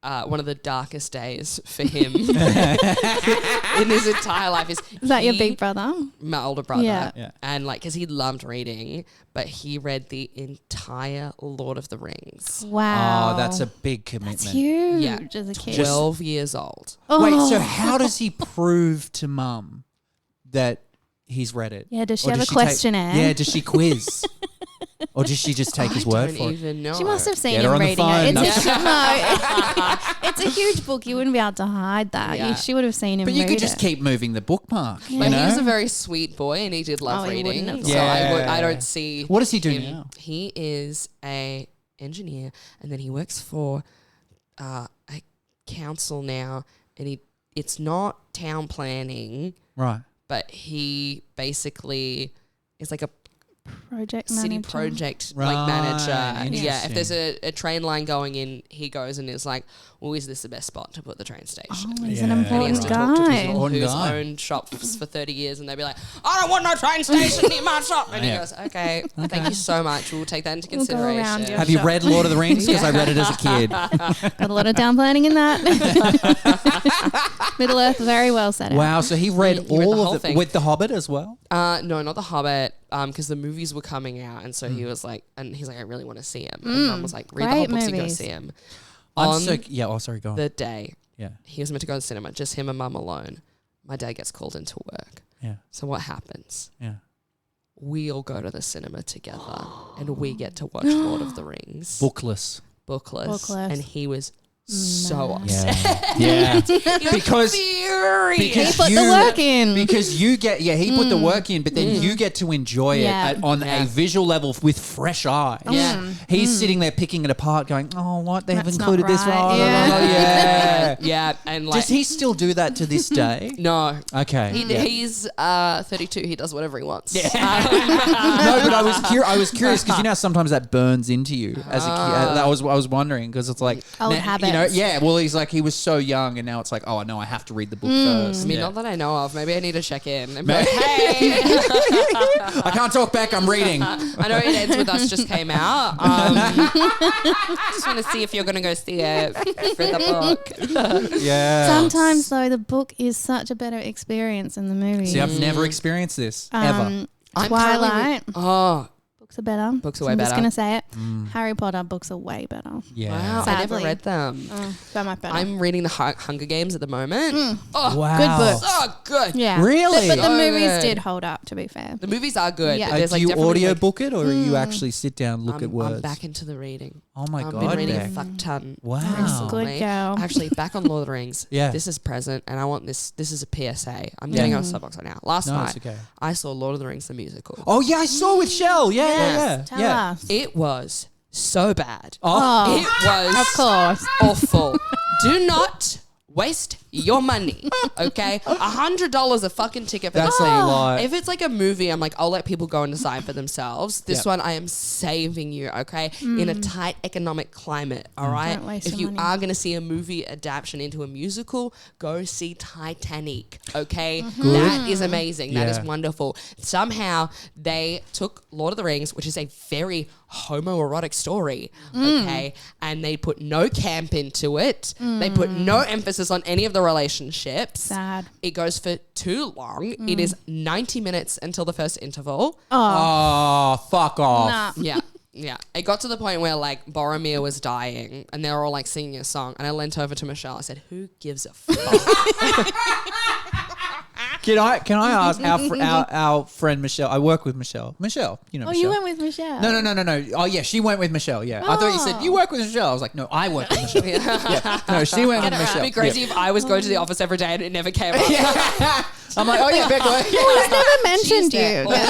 one of the darkest days for him in his entire life is
Is that your big brother?
my older brother.
Yeah.
Yeah.
And like, because he loved reading, but he read the entire Lord of the Rings.
Wow.
Oh, that's a big commitment.
That's huge
Yeah.
as a kid.
12 years old.
Wait,
Oh.
so how does he prove to Mum that he's read it?
Yeah, does she
Or
have a
take-
questionnaire?
Yeah, does she quiz? Or does she just take his
I
word
don't
for it?
even know.
She must have seen
Get her
him
on the
reading
phone.
it.
No.
It's a huge book. You wouldn't be able to hide that.
Yeah.
She would have seen him
But you
read
could just
it.
keep moving the bookmark.
Yeah.
You
But
know?
he was a very sweet boy and he did love
Oh, he
reading.
wouldn't have
So
Yeah.
I don't see.
What does he do
him.
now?
He is a engineer and then he works for a council now, and it's not town planning,
Right.
but he basically is like a
manager.
project
Right.
like manager. And yeah, if
Interesting.
there's a train line going in, he goes and is like, well, is this the best spot to put the train station?
Oh, he's
Yeah.
an
And
And he has
important
to talk to
guy.
people
Important
who's
guy.
owned shops for 30 years, and they'd be like, I don't want no train station near my shop. And
Yeah.
he goes, okay, thank you so much. We'll take that into
We'll go around
consideration.
your
Have you
shop.
read Lord of the Rings? Because I read it as a kid.
Got a lot of town planning in that. Middle Earth, very well set out.
Wow, so he read
He read the
all
whole
of it
thing.
with The Hobbit as well?
No, not The Hobbit, because the movies were coming out, and so he was like, he's like, I really want to see him. And Mum was like, read the whole
Great
book to go
movies.
see him.
I'm
On
so sorry, go on.
the day
Yeah,
he was meant to go to the cinema, just him and Mum alone, my dad gets called into work.
yeah,
So what happens?
yeah.
We all go to the cinema together, and we get to watch Lord of the Rings
Bookless.
bookless.
Bookless.
And he was so
Mad.
upset.
Yeah.
He was
Because-
furious.
because
Put the work in.
Because you get, he put the work in, but then you get to enjoy
Yeah.
it on
Yeah.
a visual level with fresh eyes.
Yeah.
He's sitting there picking it apart going, oh, what? They have
That's
included
not
this
right.
one.
Yeah.
Yeah.
yeah, and like
Does he still do that to this day?
no.
Okay. Yeah.
He's 32. He does whatever he wants.
No, but I was curious because you know sometimes that burns into you as a kid. I was wondering because it's like
Old
now,
habits.
Well, he's like he was so young and now it's like oh no, I have to read the book first.
I mean,
Yeah.
not that I know of. Maybe I need to check in and be like, hey.
I can't talk back. I'm reading.
I know It Ends With Us just came out. Just want to see if you're going to go see it for the book.
Yeah.
Sometimes, though, the book is such a better experience than the movie.
See, I've never experienced this ever.
I'm
Twilight,
Oh,
books are better.
Books are way
I'm just
better.
going to say it. Harry Potter books are way better.
Yeah.
wow. I never
Sadly.
read them.
So much better.
I'm reading the Hunger Games at the moment. Oh,
Wow.
Good book.
so good.
Yeah.
Really?
But the
So
movies
good.
did hold up, to be fair.
The movies are good.
Yeah.
But there's
Do you
definitely,
audio
like,
book it or you actually sit down and look at words?
I'm back into the reading.
Oh my
I've
god.
been reading a
Beck.
fuck ton.
Wow.
recently.
Good girl.
Actually, back on Lord of the Rings.
Yeah.
This is present, and I want this. This is a PSA. I'm getting on a soapbox right now. Last
No,
night,
it's okay.
I saw Lord of the Rings the musical.
Oh yeah, I saw with Shell. Yeah, yeah,
Tell
yeah.
us.
It was so bad.
Oh.
It was
Of course.
awful. Do not waste your money. Okay, $100 a fucking ticket for
That's
this
a
thing.
lot.
If it's like a movie, I'm like, I'll let people go and decide for themselves. This
Yep.
one, I am saving you, okay? In a tight economic climate, all right?
Don't waste
If
your
you
money.
are going to see a movie adaptation into a musical, go see Titanic, okay? That is amazing. That is
Yeah.
wonderful. Somehow, they took Lord of the Rings, which is a very homoerotic story, okay? And they put no camp into it. They put no emphasis on any of the relationships.
Sad.
It goes for too long. It is 90 minutes until the first interval.
Oh, fuck off.
Nah.
Yeah. Yeah. It got to the point where like Boromir was dying and they were all like singing a song. And I leant over to Michelle. I said, who gives a fuck?
Can I ask our friend Michelle? I work with Michelle. Michelle, you know
Oh,
Michelle.
you went with Michelle.
No. Oh, yeah, she went with Michelle. Yeah, I thought you said you work with Michelle. I was like, no, I work with Michelle. Yeah. No, she went with Michelle.
It'd be crazy if I was going to the office every day and it never came up.
Yeah. I'm like, oh yeah, Becca.
He's never mentioned
She's there
you.
all the time.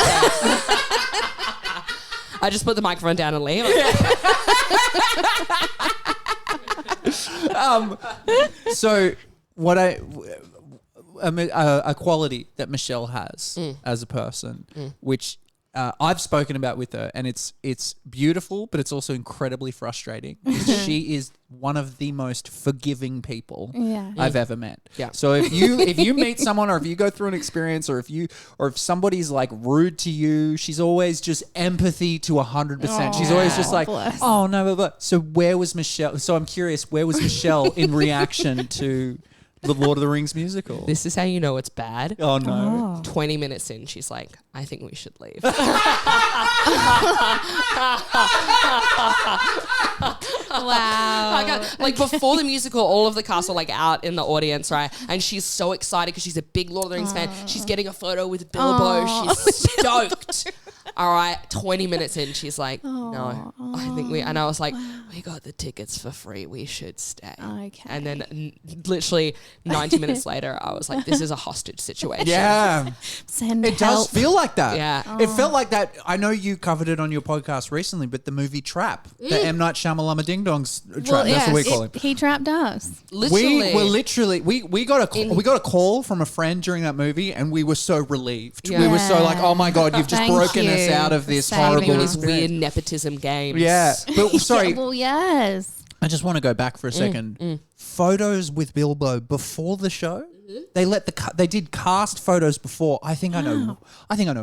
I just put the microphone down and leave.
So what a quality that Michelle has as a person, which I've spoken about with her, and it's beautiful, but it's also incredibly frustrating. She is one of the most forgiving people
Yeah.
I've ever met.
Yeah.
So if you meet someone, or if you go through an experience, or if somebody's like rude to you, she's always just empathy to 100%. She's always just like,
bless.
oh no, blah, blah. So where was Michelle? So I'm curious, where was Michelle in reaction to the Lord of the Rings musical?
This is how you know it's bad.
Oh no.
20 minutes in, she's like, I think we should leave.
Wow.
Like before the musical, all of the cast are like out in the audience, right? And she's so excited because she's a big Lord of the Rings fan. She's getting a photo with Bilbo. She's stoked. All right, 20 minutes in, she's like, no, I think and I was like, we got the tickets for free. We should stay.
Okay.
And then literally 90 minutes later, I was like, this is a hostage situation.
Yeah.
Send
It
help.
does feel like that.
Yeah.
It felt like that. I know you covered it on your podcast recently, but the movie Trap, the M. Night Shyamalama Ding Dongs Trap, that's what we call him.
He trapped us.
Literally.
We were literally we got a call from a friend during that movie, and we were so relieved.
Yeah.
We were so like, oh my god, you've just
Thank
broken us out of this
Saving
horrible
us.
These weird
experience.
nepotism games.
Yeah, but sorry,
Well, yes.
I just want to go back for a second. Photos with Bilbo before the show. They did cast photos before. I think I know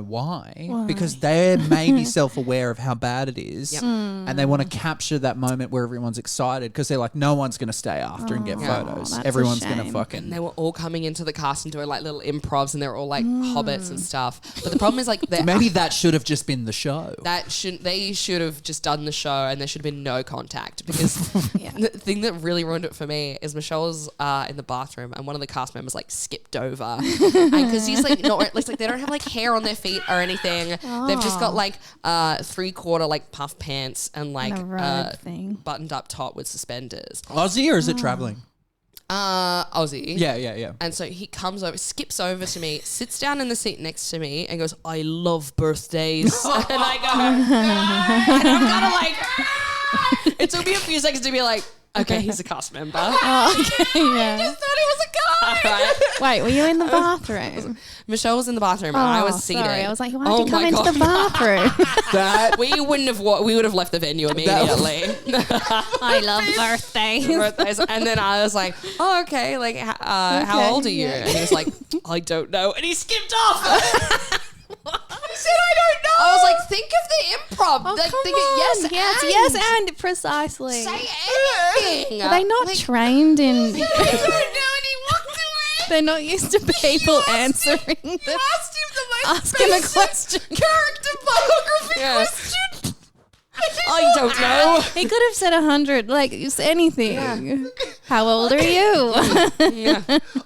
why. Because they may be self-aware of how bad it is, and they want to capture that moment where everyone's excited because they're like, no one's going to stay after and get photos.
that's a
Everyone's going to
shame.
fucking.
They were all coming into the cast and doing like little improvs, and they were all like hobbits and stuff. But the problem is like
Maybe that should have just been the show.
they should have just done the show, and there should have been no contact, because the thing that really ruined it for me is Michelle was in the bathroom, and one of the cast members like skipped over, and because he's like not like they don't have like hair on their feet or anything. They've just got like 3/4 like puff pants and like
And a robe thing.
buttoned up top with suspenders.
Aussie or is it traveling?
Aussie.
Yeah.
And so he comes over, skips over to me, sits down in the seat next to me, and goes, "I love birthdays." And I go, and I'm kind of like, it took me a few seconds to be like, okay, he's a cast member.
Oh, okay, yeah.
Thought he was a guy. Right.
Wait, were you in the bathroom?
Michelle was in the bathroom, and I was seated.
Sorry, I was like, why did you come
my
into
God.
the bathroom?
We would have left the venue immediately.
I love birthdays.
Birthdays. And then I was like, oh, okay, like, how old are you? And he was like, I don't know. And he skipped off. He said, I don't know. I was like, think of the improv.
Oh,
like,
come
think
on.
of
yes, and precisely.
Say anything.
Are they not trained in?
I don't know. And he walked away.
They're not used to people answering them.
Asked him the most
Ask him a question.
character biography question. I don't know.
He could have said 100, like just anything. How old are you?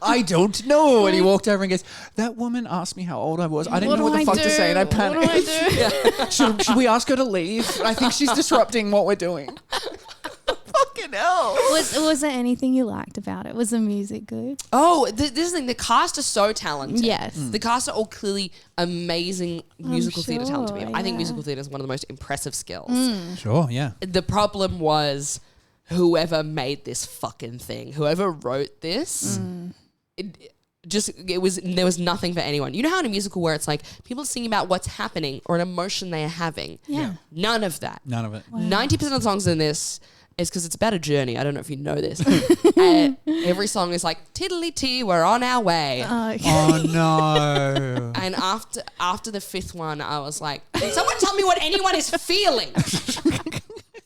I don't know. And he walked over and goes, that woman asked me how old I was. I didn't know what the fuck to say, and I panicked.
What do I do?
Should we ask her to leave? I think she's disrupting what we're doing. Fucking hell.
Was there anything you liked about it? Was the music good?
Oh, this is the thing. The cast are so talented.
Yes.
The cast are all clearly amazing musical theatre talent to me.
sure,
I think
yeah.
musical theatre is one of the most impressive skills.
Sure, yeah.
The problem was whoever made this fucking thing, whoever wrote this, there was nothing for anyone. You know how in a musical where it's like people are singing about what's happening or an emotion they are having?
Yeah.
None of that.
None of it.
90% of the songs in this is because it's about a journey. I don't know if you know this. Every song is like, tiddly-tee, we're on our way.
Oh, no.
And after the fifth one, I was like, can someone tell me what anyone is feeling?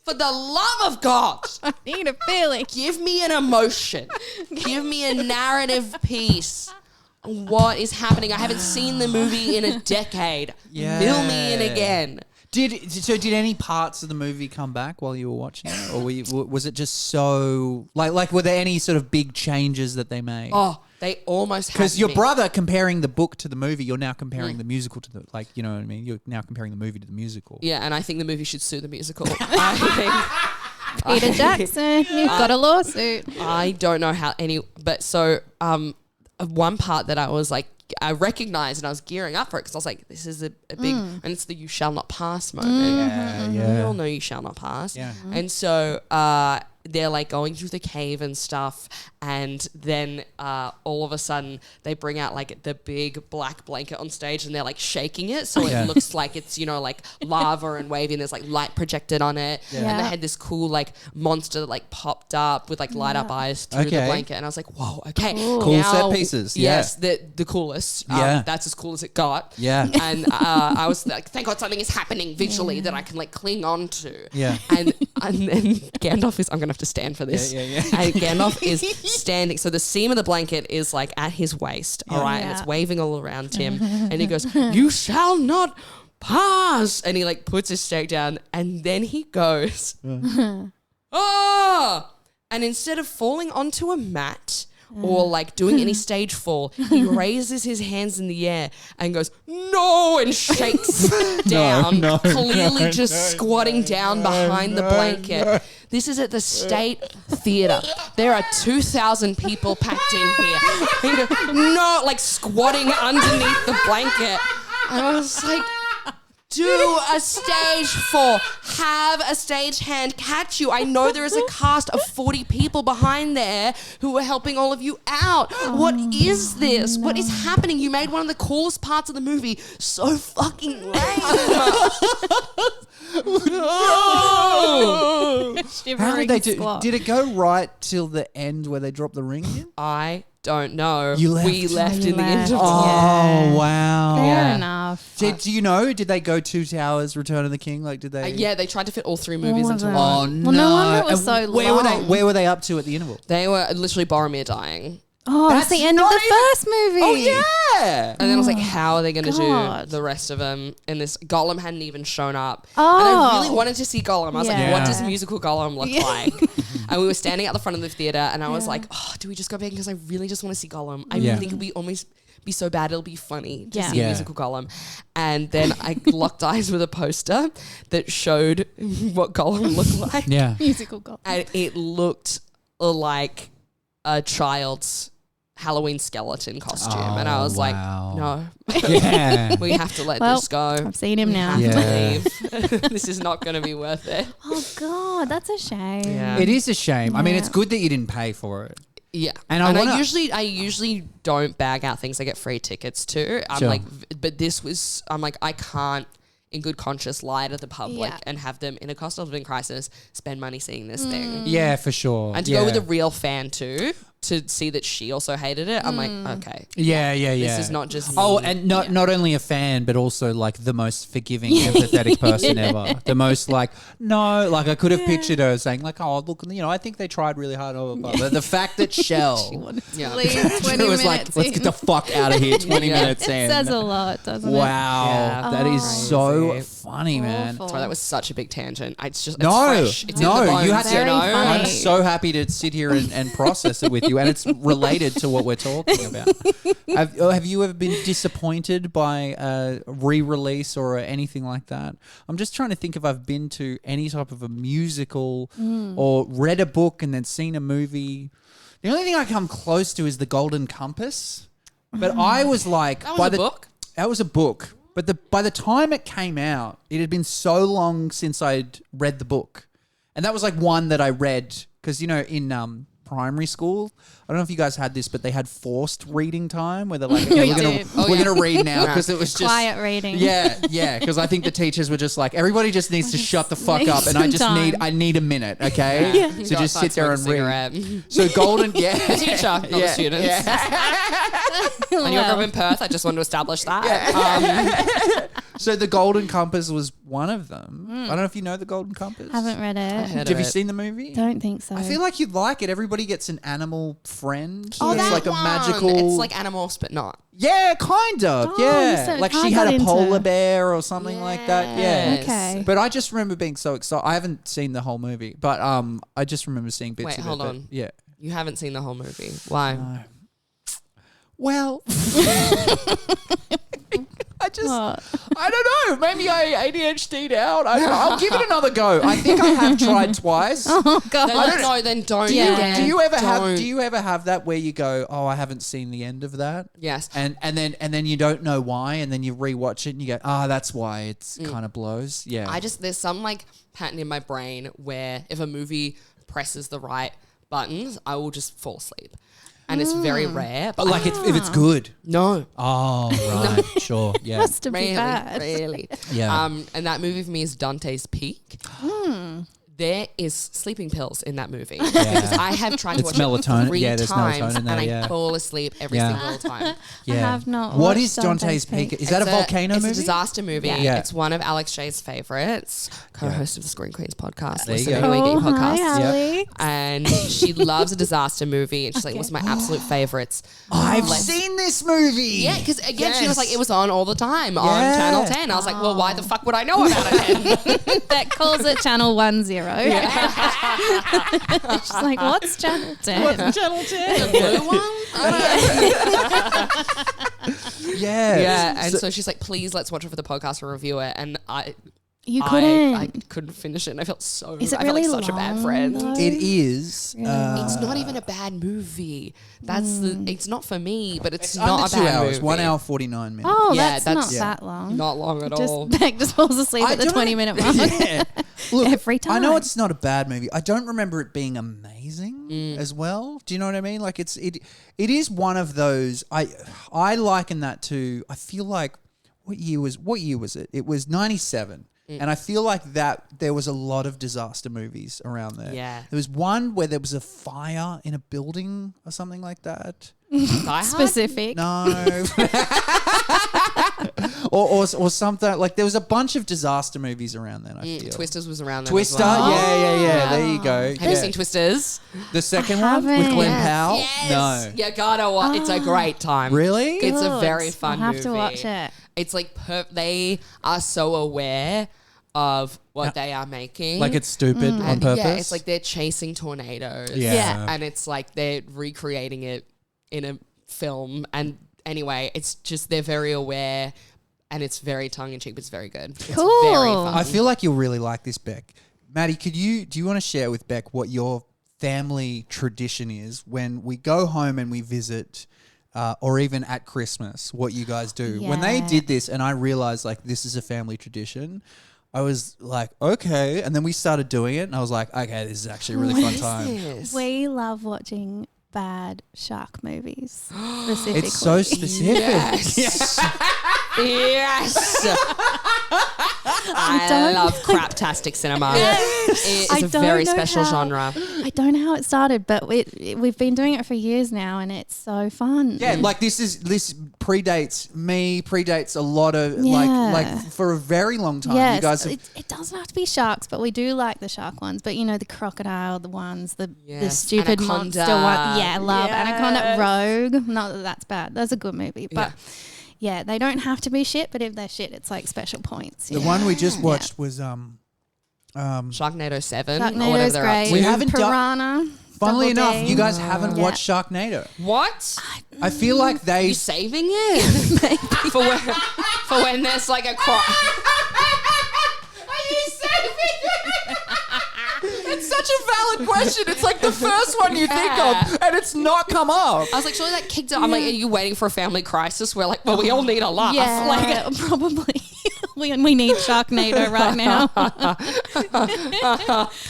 For the love of God.
I need a feeling.
Give me an emotion. Give me a narrative piece. What is happening? I haven't seen the movie in a decade.
Yeah.
Fill me in again.
Did any parts of the movie come back while you were watching it, or was it just so like were there any sort of big changes that they made?
Oh, they almost had
Because your
me.
brother comparing the book to the movie, you're now comparing the musical to the you know what I mean? You're now comparing the movie to the musical.
Yeah, and I think the movie should sue the musical. I
Peter Jackson, you've got a lawsuit.
I don't know how but so one part that I was like, I recognized and I was gearing up for it because I was like, this is a big, and it's the "you shall not pass" moment. We all know you shall not pass.
Yeah.
And so they're like going through the cave and stuff, and then all of a sudden they bring out like the big black blanket on stage and they're like shaking it so it looks like it's, you know, like lava and wavy, and there's like light projected on it. And they had this cool like monster that like popped up with like light up eyes through the blanket, and I was like, whoa, okay.
Cool set pieces,
Yes, the coolest. That's as cool as it got.
Yeah.
And I was like, thank God something is happening visually that I can like cling on to.
Yeah.
And then Gandalf is, I'm going to have to stand for this.
Yeah.
And Gandalf is standing. So the seam of the blanket is like at his waist. All right. And it's waving all around him. And he goes, you shall not pass. And he like puts his stake down. And then he goes, oh. And instead of falling onto a mat or like doing any stage fall, he raises his hands in the air and goes, no, and shakes down, clearly just squatting down behind the blanket. This is at the State Theatre. There are 2,000 people packed in here. He goes, no, like squatting underneath the blanket. And I was like, Do a stage 4. Have a stagehand catch you. I know there is a cast of 40 people behind there who are helping all of you out. What is this? What is happening? You made one of the coolest parts of the movie so fucking lame.
How did they do? Did it go right till the end where they dropped the ring in?
I don't know.
You left.
We left
You
in the end of
left.
Oh, wow.
Fair enough.
Do you know? Did they go Two Towers, Return of the King? Like, did they?
Yeah, they tried to fit all 3 movies
All of
into
them.
one.
Oh no!
Well, no wonder it was
And
so
where
long.
Where were they up to at the interval?
They were literally Boromir dying.
Oh, that's the end of the first movie.
Oh yeah!
And then I was like, how are they going to do
God.
the rest of them in this? Gollum hadn't even shown up.
Oh.
And I really wanted to see Gollum. I was like,
Yeah.
what does musical Gollum look like? And we were standing at the front of the theatre and I was like, oh, do we just go back? Because I really just want to see Gollum. I
Yeah.
think it'll be almost be so bad it'll be funny to
Yeah.
see
Yeah.
musical Gollum. And then I locked eyes with a poster that showed what Gollum looked like.
Yeah.
Musical goal.
And it looked like a child's Halloween skeleton costume. And I was
wow.
like, no,
Yeah.
we have to let
Well,
this go.
I've seen him now.
We have
Yeah.
to leave. This is not going to be worth it.
Oh God, that's a shame.
Yeah.
It is a shame. I mean,
Yeah.
it's good that you didn't pay for it.
Yeah,
And
and
I
I usually don't bag out things I get free tickets to. I'm
Sure.
like, but this was, I'm like, I can't, in good conscience, lie to the public
Yeah.
and have them in a cost of living crisis spend money seeing this thing,
Yeah, for sure.
and to
yeah.
go with a real fan too. To see that she also hated it, I'm like, okay,
Yeah.
this is not just
Oh,
me.
and not only a fan, but also like the most forgiving, empathetic person ever. The most like, no, like I could have pictured her saying like, oh, look, I think they tried really hard. Blah, blah, blah. But the fact that Shell
yeah.
Leave 20
she was like,
minutes
let's
in.
get the fuck out of here 20
Yeah.
minutes in.
It says a lot, doesn't it?
Wow.
Yeah.
That is
Oh.
so
Crazy.
funny, man.
Awful.
Sorry, that was such a big tangent. It's just
No,
it's fresh. It's in the
no,
bones,
you had to.
Very funny.
I'm so happy to sit here and process it with you, and it's related to what we're talking about. Have you ever been disappointed by a re-release or anything like that? I'm just trying to think if I've been to any type of a musical or read a book and then seen a movie. The only thing I come close to is The Golden Compass, but I was like,
That was a book.
That was a book. But by the time it came out, it had been so long since I'd read the book. And that was like one that I read because, in primary school, I don't know if you guys had this, but they had forced reading time where they're like, okay,
We
we're
did.
gonna read now because it was just
Quiet reading.
Yeah, because I think the teachers were just like, everybody just needs to shut the fuck
need
up, and I
some
just
time.
I need a minute, okay?
You
So
go
just
outside,
sit there
smoke a
and read.
cigarette.
So golden, yeah,
The teacher, not the students. When you grew up in Perth, I just wanted to establish that.
So the Golden Compass was one of them. I don't know if you know the Golden Compass.
Haven't read it.
heard
Have you
of it.
seen the movie?
Don't think so.
I feel like you'd like it. Everybody gets an animal friend.
Oh,
it's
that
like a
one.
magical.
It's like Animorphs, but not.
Yeah, kind of.
Oh, you
yeah,
said-
like
I
she had
got
a
into-
polar bear or something like that. Yeah.
Yes.
Okay.
But I just remember being so excited. I haven't seen the whole movie, but I just remember seeing bits
Wait,
of
hold
it. but
on.
Yeah.
You haven't seen the whole movie. Why?
Well, I just,
What?
I don't know. Maybe I ADHD'd out. I'll give it another go. I think I have tried twice.
Oh God.
No, then don't.
Yeah.
again.
Do you ever have?
Don't.
Do you ever have that where you go, "Oh, I haven't seen the end of that,"
Yes.
and then you don't know why, and then you rewatch it and you go, "Ah, that's why it's kind of blows." Yeah,
There's some like pattern in my brain where if a movie presses the right buttons, I will just fall asleep. And it's very rare. But
but like if it's good.
no.
Oh, right, sure, yeah,
Has to be
Really,
bad.
really.
Yeah.
And that movie for me is Dante's Peak. There is sleeping pills in that movie. Because I have tried to
It's
watch
melatonin.
it 3
Yeah, there's
times
melatonin in there,
and
yeah.
I fall asleep every
Yeah.
single time.
yeah.
I have not.
What
watched
is Dante's Peak? Is that a volcano
it's
movie?
a disaster movie.
Yeah.
It's one of Alex J's favorites, co-host of the Screen Queens podcast.
There you
Listen
go.
anywhere you get
Oh,
your
hi,
podcasts.
Alex.
And she loves a disaster movie, and she's like, "What's my absolute favorites?"
I've
Let's-
seen this movie.
Yeah, because again, she
Yes.
was like, it was on all the time on
Yeah.
Channel 10. I was like, well, why the fuck would I know about it then?
That calls it Channel 10. She's like, what's Channel 10?
Channel 10.
The blue one?
Yeah.
Yeah, and so she's like, please, let's watch it for the podcast or review it. And
You couldn't.
I couldn't finish it. And I felt so.
Is it
I felt
really
like such a bad
long,
friend.
though?
It is.
It's not even a bad movie. That's it's not for me, but it's not
under
a
2
bad
hours.
movie.
1 hour 49 minutes.
Oh,
Yeah,
that's
that's-
not that long.
Not long at all.
Just Beck just falls asleep at the
don't-
20-minute mark.
Yeah. Look,
Every
I know
time.
it's not a bad movie. I don't remember it being amazing as well. Do you know what I mean? Like it is one of those. I liken that to. I feel like what year was it? It was 97. And I feel like that there was a lot of disaster movies around there.
Yeah.
There was one where there was a fire in a building or something like that.
Die Hard?
Specific.
No. or something. Like there was a bunch of disaster movies around then, I feel.
Twisters was around then.
Twister,
As well.
yeah. There you go.
Have you seen Twisters?
The second one with
haven't.
Glenn
Yes.
Powell?
Yes.
No.
You gotta watch. It's a great time.
Really?
It's a
Good.
very fun
I'll have
movie.
to watch it.
It's like they are so aware of what they are making.
Like it's stupid on
And
purpose?
Yeah, it's like they're chasing tornadoes.
Yeah.
And it's like they're recreating it in a film. And anyway, it's just they're very aware and it's very tongue-in-cheek, but it's very good. It's
Cool.
very fun.
I feel like you'll really like this, Beck. Maddie, do you want to share with Beck what your family tradition is when we go home and we visit or even at Christmas, what you guys do? When they
Yeah.
did this and I realized like this is a family tradition, I was like, okay. And then we started doing it and I was like, okay, this is actually a really fun time.
Yes.
We love watching bad shark movies, specifically.
It's so specific.
Yes. Yes. I
don't
love
know.
craptastic cinema. It
I
is a
don't
very
know
special
how-
genre.
I don't know how it started, but we've been doing it for years now, and it's so fun.
Yeah, like this predates me, predates a lot of
Yeah.
like for a very long time.
Yes,
You guys have,
it doesn't have to be sharks, but we do like the shark ones. But you know, the crocodile, the ones, the
Yes,
stupid
Anaconda.
monster one. Yeah, I love
Yes.
Anaconda. Rogue. Not that that's bad. That's a good movie, but yeah, they don't have to be shit. But if they're shit, it's like special points.
the one we just watched was
Sharknado 7 or whatever
Sharknado's
they're up
great.
to.
We haven't done-
Piranha.
funnily
Double
enough,
D.
you guys haven't
Yeah.
watched Sharknado.
What?
I feel like
Are
they
you saving it? for when there's like a crop.
It's such a valid question. It's like the first one you think of and it's not come up.
I was like, surely that kicked it. I'm like, are you waiting for a family crisis? We're like, well, we all need a laugh.
Yeah,
Like,
probably. we need Sharknado right now.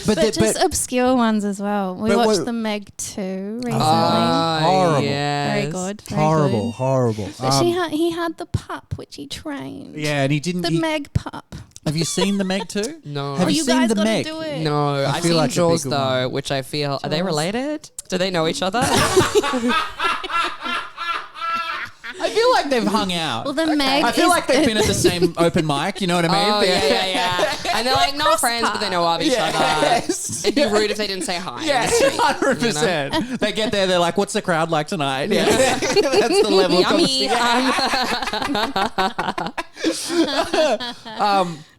But just obscure ones as well. We
But
watched
what-
the Meg 2 recently.
Horrible.
Very good. Very
horrible,
good.
horrible.
But he had the pup, which he trained.
Yeah, and he didn't.
The Meg pup.
Have you seen the Meg too?
No.
Have
Oh,
you
you
seen
guys
the
gotta
Meg?
do it.
No, I've
feel
seen
like a
Jaws
bigger
though,
one.
which I feel are they
Jaws.
related? Do they know each other?
I feel like they've hung out.
Well, the Meg.
I feel
is-
like they've been at the same open mic. You know what I mean?
Oh yeah. And they're like not friends, but they know of each other.
Yes.
It'd be rude if they didn't say hi. in
Yeah,
the street,
100%. They get there, they're like, "What's the crowd like tonight?" Yeah, that's the level of
Yummy.
conversation.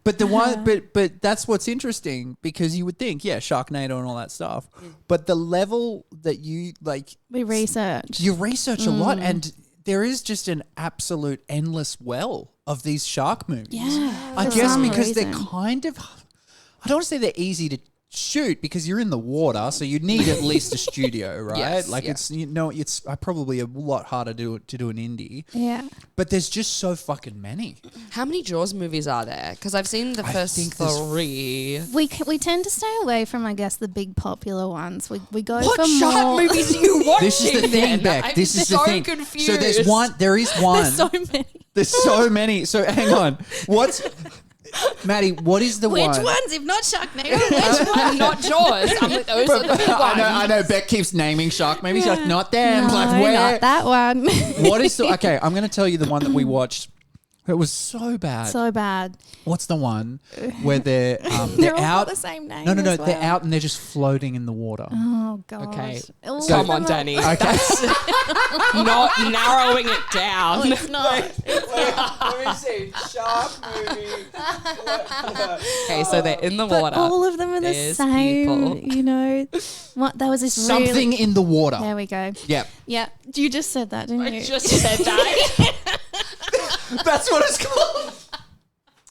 But the one, but that's what's interesting because you would think, yeah, Sharknado and all that stuff. But the level that you like,
we research.
you research a lot, and there is just an absolute endless well of these shark movies.
Yeah.
I
for
guess
some
because
reason.
they're kind of, I don't want to say they're easy to shoot because you're in the water, so you need at least a studio, right?
Yes,
like
yeah.
it's probably a lot harder to do an indie.
Yeah.
But there's just so fucking many.
How many Jaws movies are there? Because I've seen the first
think there's
3.
We tend to stay away from, I guess, the big popular ones. We go
What
for
shark
more.
movies are you watching?
This is the thing,
then?
Beck.
I'm
This is
so
the thing.
confused.
So there is one.
There's so many.
There's so many. So hang on. Maddie, what is the
Which
one?
ones, if not Sharknado? Which
I'm not Jaws. I'm like, those are the big ones.
I know. Beck keeps naming shark movies. She's like, not them.
No,
Like, where?
not that one.
What is the? Okay, I'm going to tell you the one that we watched. It was so bad.
So bad.
What's the one where they're
They're all
out?
got the same name.
No.
as
They're
well.
out and they're just floating in the water.
Oh god.
Okay.
All of
Come
them
on,
are-
Danny.
Okay.
That's not narrowing it down.
It's not.
Let me see. Shark movie.
Okay, so they're in the
But
water.
all of them are the
There's
same.
people.
You know, what? There was this
Something
Really,
in the water.
there we go.
Yep.
Yeah, you just said that, didn't you?
I just said that.
That's what it's called.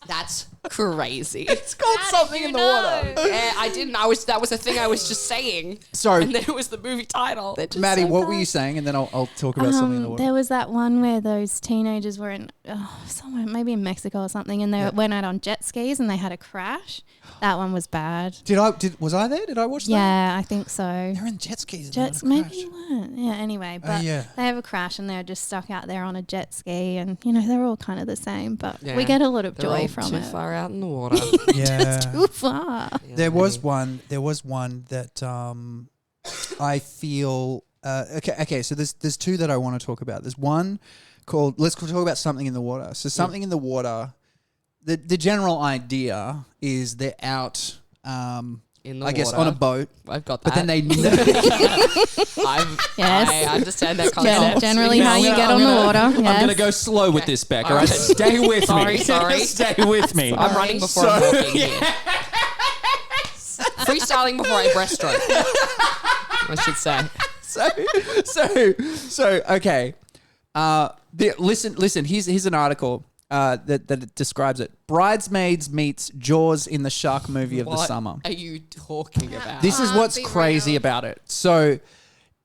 That's Crazy.
It's called Something in the Water.
Yeah, I didn't. That was a thing I was just saying.
Sorry.
And then it was the movie title.
Maddie, what were you saying? And then I'll talk about Something in the Water.
There was that one where those teenagers were in somewhere, maybe in Mexico or something, and they went out on jet skis and they had a crash. That one was bad.
Was I there? Did I watch that?
Yeah, I think so.
They're in jet skis.
Maybe you weren't. Yeah, anyway. But they have a crash and they're just stuck out there on a jet ski, and, they're all kind of the same, but we get a lot of joy from
too
it.
far out in the water.
Yeah.
Too far.
Yeah, there was one that I feel okay, so there's two that I want to talk about. There's one called, let's talk about Something in the Water. So Something in the Water, the general idea is they're out
In the
I guess
water.
on a boat.
I've got that.
But then they
I understand that concept.
Generally how you get on the water.
I'm
Yes.
going to go slow with this, Bec. All right, stay with me.
Sorry.
Stay with me.
I'm running before I'm walking here. Freestyling before I breaststroke. I should say.
So okay. Listen. Here's an article that describes it. Bridesmaids meets Jaws in the shark movie of the summer.
What are you talking about?
This is what's crazy about it. So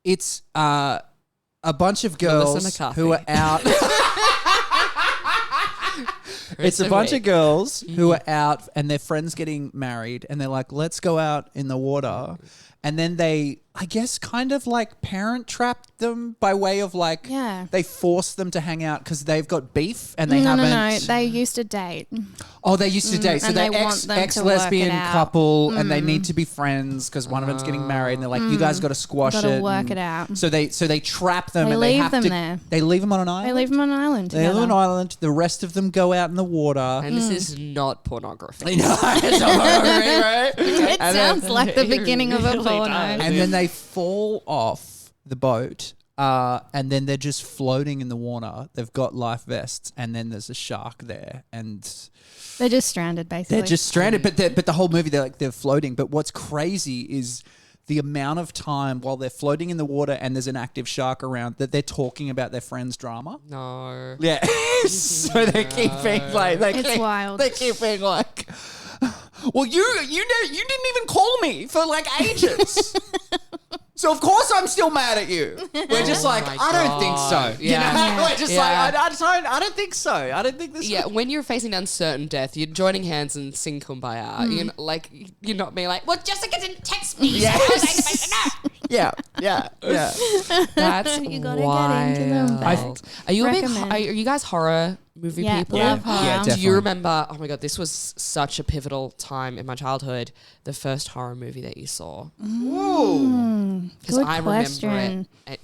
it's a bunch of girls who are out. It's a bunch of girls who are out and their friends getting married and they're like, let's go out in the water. And then they, I guess, kind of like parent trapped them by way of like, they forced them to hang out because they've got beef and they haven't.
No, they used to date.
Oh, they used to date. So
and
they're
they want them to
ex-lesbian
work it out.
couple and they need to be friends because one of them's getting married and they're like, you guys got to squash it.
Got to work it out.
So they trap them
They
and
leave
they have
them
to.
there.
They leave them on an island.
They leave them on an island
They live
together.
on an island. The rest of them go out in the water.
And this is not pornography.
No, it's not pornography, right?
It
And
sounds like the
it
beginning of a
really
porno.
does.
And then they fall off the boat, and then they're just floating in the water. They've got life vests, and then there's a shark there, and
They're just stranded, basically.
they're just stranded. But the whole movie, they're floating. But what's crazy is the amount of time while they're floating in the water and there's an active shark around that they're talking about their friend's drama.
No.
Yeah. So they keep being like,
It's wild.
They keep being like, well, you didn't even call me for like ages. So of course I'm still mad at you. We're just like,
my
I don't think so.
God. Yeah.
You know? We're just like, I don't think so. I don't think this.
Yeah, when you're facing down certain death, you're joining hands and sing Kumbaya. You're not being like, well, Jessica didn't text me. So how was I supposed to know?
Yeah.
That's
You gotta
wild.
get into them,
Wild. Are you
Recommend.
are you guys horror movie
Yeah,
people?
love horror.
Yeah,
Do
definitely.
you remember? Oh my god, this was such a pivotal time in my childhood. The first horror movie that you saw, because
Good
I
question.
remember it.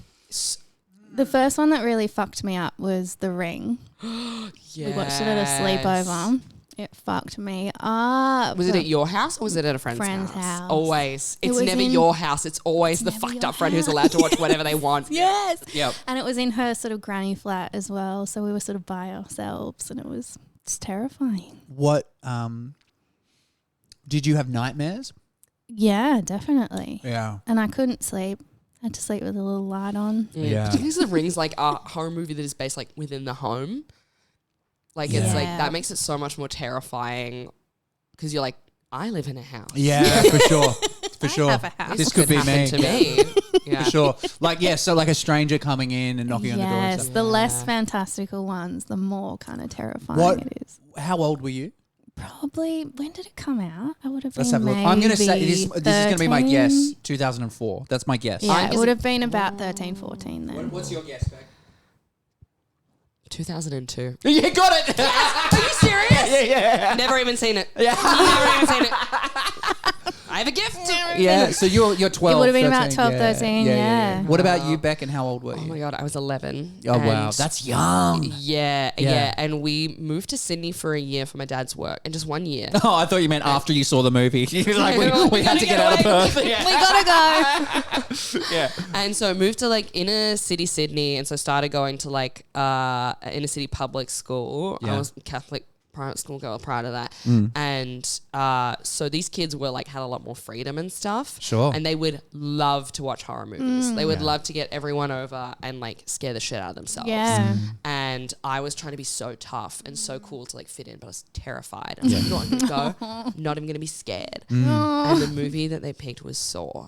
The first one that really fucked me up was The Ring.
Yes.
We watched it at a sleepover. It fucked me up.
Was it at your house or was it at a friend's
Friend's
house?
house.
Always.
It
It's
was
never
in-
your house. It's always the
never
fucked
your
up friend who's allowed to watch whatever they want.
Yes.
Yep.
And it was in her sort of granny flat as well. So we were sort of by ourselves and it's terrifying.
What? Did you have nightmares?
Yeah, definitely.
Yeah.
And I couldn't sleep. I had to sleep with a little light on.
Yeah.
Do you think The Ring's like a horror movie that is based like within the home? Like it's like
Yeah.
that makes it so much more terrifying because you're like, I live in a house.
Yeah, for sure. For sure.
have a house.
This could be
happen
me.
to me. Yeah.
For sure. Like, yeah, so like a stranger coming in and knocking on the door and
Yes,
stuff.
the less fantastical ones, the more kind of terrifying
What-
it is.
How old were you?
Probably, when did it come out? I would have
Let's
been
have a look. I'm going to say
maybe
this is going to be my
13.
guess. 2004. That's my guess.
Yeah, it
Is
would
it-
have been about 13, 14 then.
What's your guess, Beck?
2002.
You got it.
Are you serious?
Yeah.
Never even seen it.
Yeah.
Never even seen it. I have a gift.
Yeah, so you're 12.
It would have been about
13,
12, 13, yeah.
What about you, Beck, and how old were you?
Oh my god, I was 11.
Oh, wow.
And
That's young.
Yeah. And we moved to Sydney for a year for my dad's work, and just 1 year.
Oh, I thought you meant after you saw the movie. You were like, we had to get out of Perth.
We gotta go.
Yeah.
And so I moved to like inner city Sydney, and so started going to like inner city public school.
Yeah.
I was Catholic private school girl prior to that, and so these kids were like had a lot more freedom and stuff.
Sure.
And they would love to watch horror movies. They would love to get everyone over and like scare the shit out of themselves.
Yeah.
And And I was trying to be so tough and so cool to like fit in, but I was terrified. I was like, not going to go. Not even going to be scared. And the movie that they picked was Saw.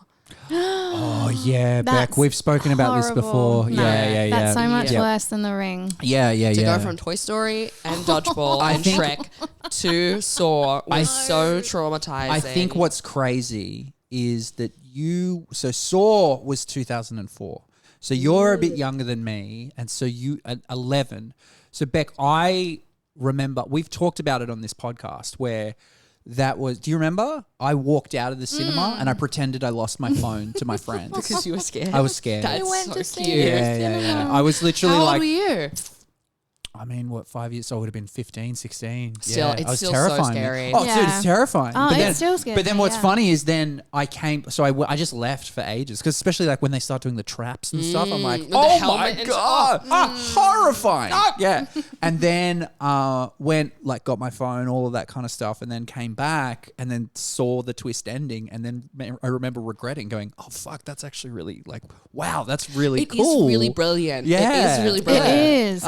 Oh yeah,
That's
Beck. We've spoken about this
horrible.
before.
No,
Yeah.
That's so much
Yeah.
worse than The Ring.
Yeah.
To go from Toy Story and Dodgeball and Shrek to Saw was so traumatizing.
I think what's crazy is that Saw was 2004. So you're a bit younger than me, and so you 11. So Beck, I remember we've talked about it on this podcast where that was. Do you remember? I walked out of the cinema and I pretended I lost my phone to my friend
because you were scared.
I was scared.
That's
went
so
to see
cute.
it.
Yeah. I was literally
How old
like,
were you?
I mean, what, 5 years? So I would have been 15, 16.
Still,
yeah,
it's
I was
still so
terrifying.
scary.
Oh, dude,
Yeah.
it's terrifying.
Oh,
but
it
then,
still scares
But then
me,
what's
yeah.
funny is then I came, so I just left for ages because especially like when they start doing the traps and stuff, I'm like,
with the
oh my
helmet and
God, horrifying. Yeah. And then got my phone, all of that kind of stuff, and then came back and then saw the twist ending. And then I remember regretting going, oh, fuck, that's actually really like, wow, that's really
It
cool.
is really brilliant.
Yeah.
It is really brilliant.
It is.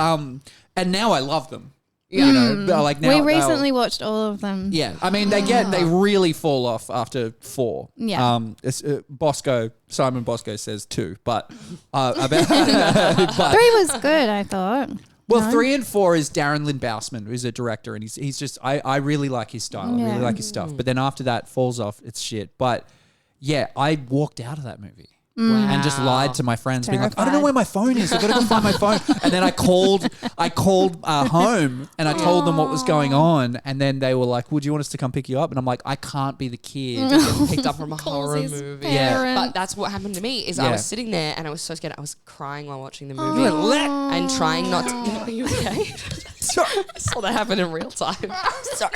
And now I love them.
Yeah.
You know, but like now
we recently watched all of them.
yeah, I mean they really fall off after 4.
Yeah.
Simon Bosco says 2, but
3 was good, I thought.
well, 3 and 4 is Darren Lynn Bousman, who's a director, and he's just I really like his style, I really
Yeah.
like his stuff. But then after that falls off, it's shit. But yeah, I walked out of that movie. And just lied to my friends, being like, I don't know where my phone is. I've got to go find my phone. And then I called home and I told them what was going on. And then they were like, would you want us to come pick you up? And I'm like, I can't be the kid.
Picked up from a horror
his
movie.
parents.
But that's what happened to me is I
Yeah.
was sitting there and I was so scared. I was crying while watching the movie and trying not to. Are you okay?
Sorry.
I saw that happen in real time. Sorry.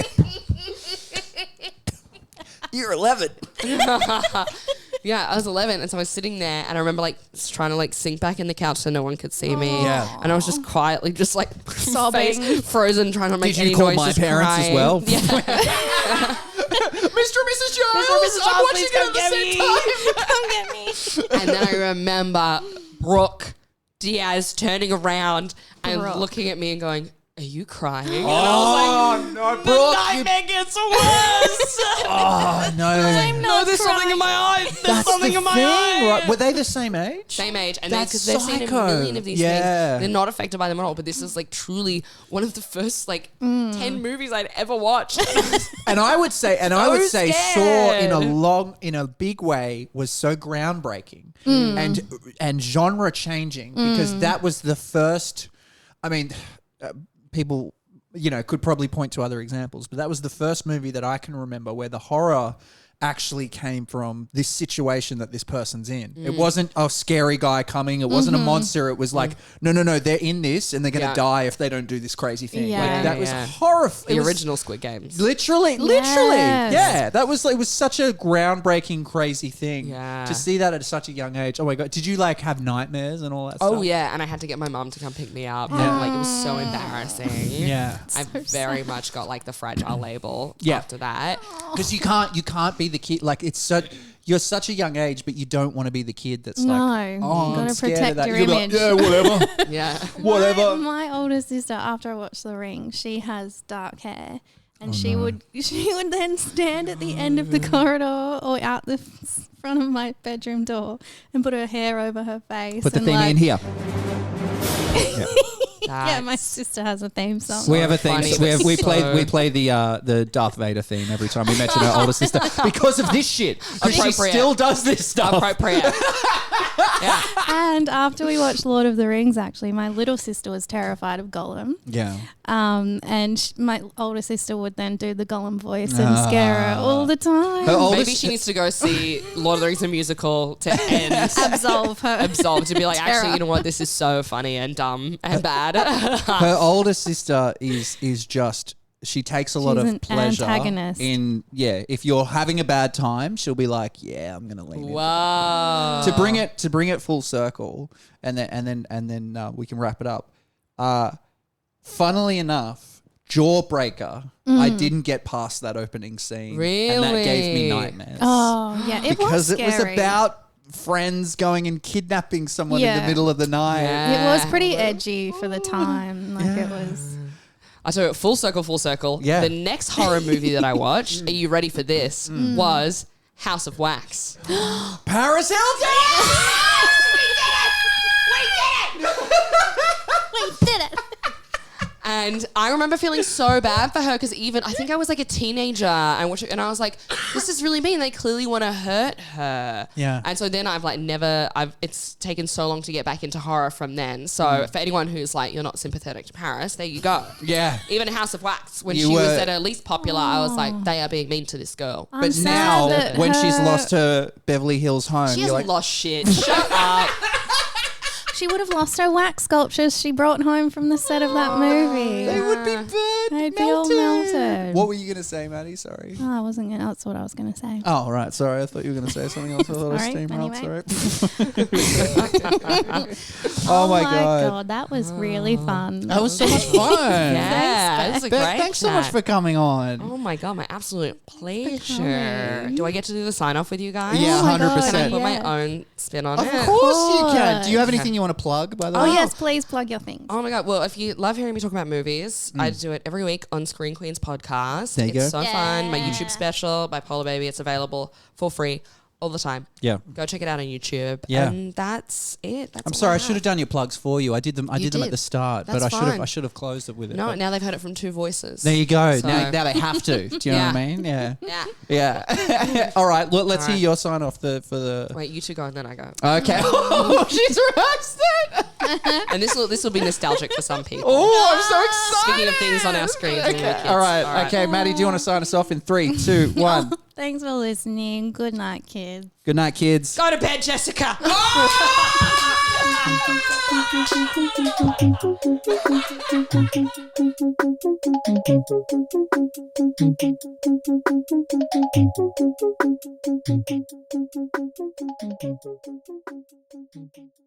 You're 11.
Yeah, I was 11, and so I was sitting there, and I remember like trying to like sink back in the couch so no one could see me.
Yeah.
And I was just quietly, just like
Sobbing.
face frozen, trying to make
Did you
any
call
noise,
my
just
parents as
crying.
well?
Yeah.
Mr. and Mrs. Jones,
Mr. and Mrs.
I'm
Jones,
watching
please
it
come
at the
get
same
me.
time.
Come get me.
And then I remember Brooke Diaz turning around and
Brooke.
looking at me and going, "Are you crying?"
Oh, no, Brooke.
Nightmare gets worse.
Oh, no.
No, there's something in my eye. There's
That's
something
the
in my
thing,
eye.
right? Were they the same age?
Same age, and
That's
because they've seen a
psycho.
million of these
Yeah.
things, they're not affected by them at all. But this is like truly one of the first like 10 movies I'd ever watched.
And I would say, Saw
scared.
in a big way was so groundbreaking and genre changing because that was the first. I mean, people, could probably point to other examples, but that was the first movie that I can remember where the horror actually came from this situation that this person's in. It wasn't a scary guy coming. It wasn't a monster. It was like, no, they're in this and they're going to
Yeah.
die if they don't do this crazy thing.
Yeah.
Like, that was
Yeah.
horrifying.
The original Squid Games.
Literally.
Yes.
Yeah. It was such a groundbreaking, crazy thing.
Yeah.
To see that at such a young age. Oh my God. Did you like have nightmares and all that stuff?
Oh yeah, and I had to get my mum to come pick me up. And like it was so embarrassing.
Yeah.
I very much got like the fragile label
Yeah.
after that.
Because you can't be the kid. Like you're such a young age, but you don't want to be the kid that's
No,
like,
you
I'm
gotta
scared of
protect
that.
your
You'll be
image.
Like, yeah, whatever.
Yeah.
Whatever.
My older sister, after I watched The Ring, she has dark hair. And she would then stand at the end of the corridor or out the front of my bedroom door and put her hair over her face.
Put the
and
theme in here.
Yeah, my sister has a theme song.
We have a theme.
funny,
So we
but
play
so-
the Darth Vader theme every time we mention our older sister because of this shit. Because she
Appropriate.
still does this stuff.
Appropriate. Yeah.
And after we watched Lord of the Rings, actually, my little sister was terrified of Gollum.
Yeah.
And my older sister would then do the Gollum voice and scare her all the time.
Her oldest
Maybe she needs to go see Lord of the Rings the musical to end.
Absolve her.
Absolve to be like,
Terror.
actually, you know what? This is so funny and dumb and bad.
Her older sister is just. She takes a lot
She's
of
an
pleasure
antagonist.
in if you're having a bad time, she'll be like, yeah, I'm gonna lean in.
Wow.
To bring it full circle, and then we can wrap it up. Funnily enough, Jawbreaker, I didn't get past that opening scene, and that gave me
Really?
nightmares.
Oh, yeah. It
because
was
it was
scary.
about friends going and kidnapping someone in the
Yeah.
middle of the night.
Yeah.
It was pretty edgy for the time. Like it was.
I tell you, full circle.
Yeah.
The next horror movie that I watched, are you ready for this, was House of Wax.
Paris Hilton!
We did it.
And I remember feeling so bad for her because I think I was like a teenager and I was like, this is really mean. They clearly want to hurt her.
Yeah.
And so then it's taken so long to get back into horror from then. So for anyone who's like, you're not sympathetic to Paris, there you go.
Yeah.
Even House of Wax, when
You
she was
were-
at her least popular, I was like, they are being mean to this girl.
I'm
But
sad
now,
that
when she's
her-
lost her Beverly Hills home,
She
you're
has
like,
lost shit. Shut up.
She would have lost her wax sculptures she brought home from the set of that movie.
they would be burnt,
They'd be all melted.
What were you going to say, Maddie? Sorry.
Oh, I wasn't gonna. That's what I was gonna say.
Oh, right. Sorry. I thought you were going to say something else. I thought I was
Sorry,
steamrolled.
anyway.
Sorry. Oh, my God.
That was really fun.
That was so much fun.
Yeah, this is a
Beth,
great
thanks so much
chat.
for coming on.
Oh my God, my absolute pleasure.
coming.
Do I get to do the sign off with you guys?
Yeah,
Oh my God,
100%.
Can I put
yeah.
my own spin on
Of
it?
course you can.
course.
Do you have anything you want to plug, by the way?
Oh yes, please plug your things.
Oh my God. Well, if you love hearing me talk about movies, I do it every week on Screen Queens podcast.
There you
It's
go.
so fun. My
Yeah.
YouTube special, Bipolar Baby, it's available for free all the time.
Yeah.
Go check it out on YouTube.
Yeah.
And that's it. That's
I'm
all
sorry, I
have.
should have done your plugs for you. I did them. I
You
did them at
did.
the start, but
That's
I
fine.
should have closed it with it.
No,
but-
now they've heard it from two voices.
There you go.
So-
Now they have to. Do you know what I
Yeah.
mean? Yeah.
Yeah.
Yeah. All right. Let's
All
hear
right.
your sign off for the.
Wait, you two go and then I go.
Okay. Oh, she's rehearsed it.
And this will be nostalgic for some people.
Oh, I'm so excited.
Speaking of things on our screens. when we were
Okay.
kids.
All right. Okay, Maddie, do you want to sign us off in 3, 2, 1?
Thanks for listening. Good night, kids.
Good night, kids.
Go to bed, Jessica.
Thank you.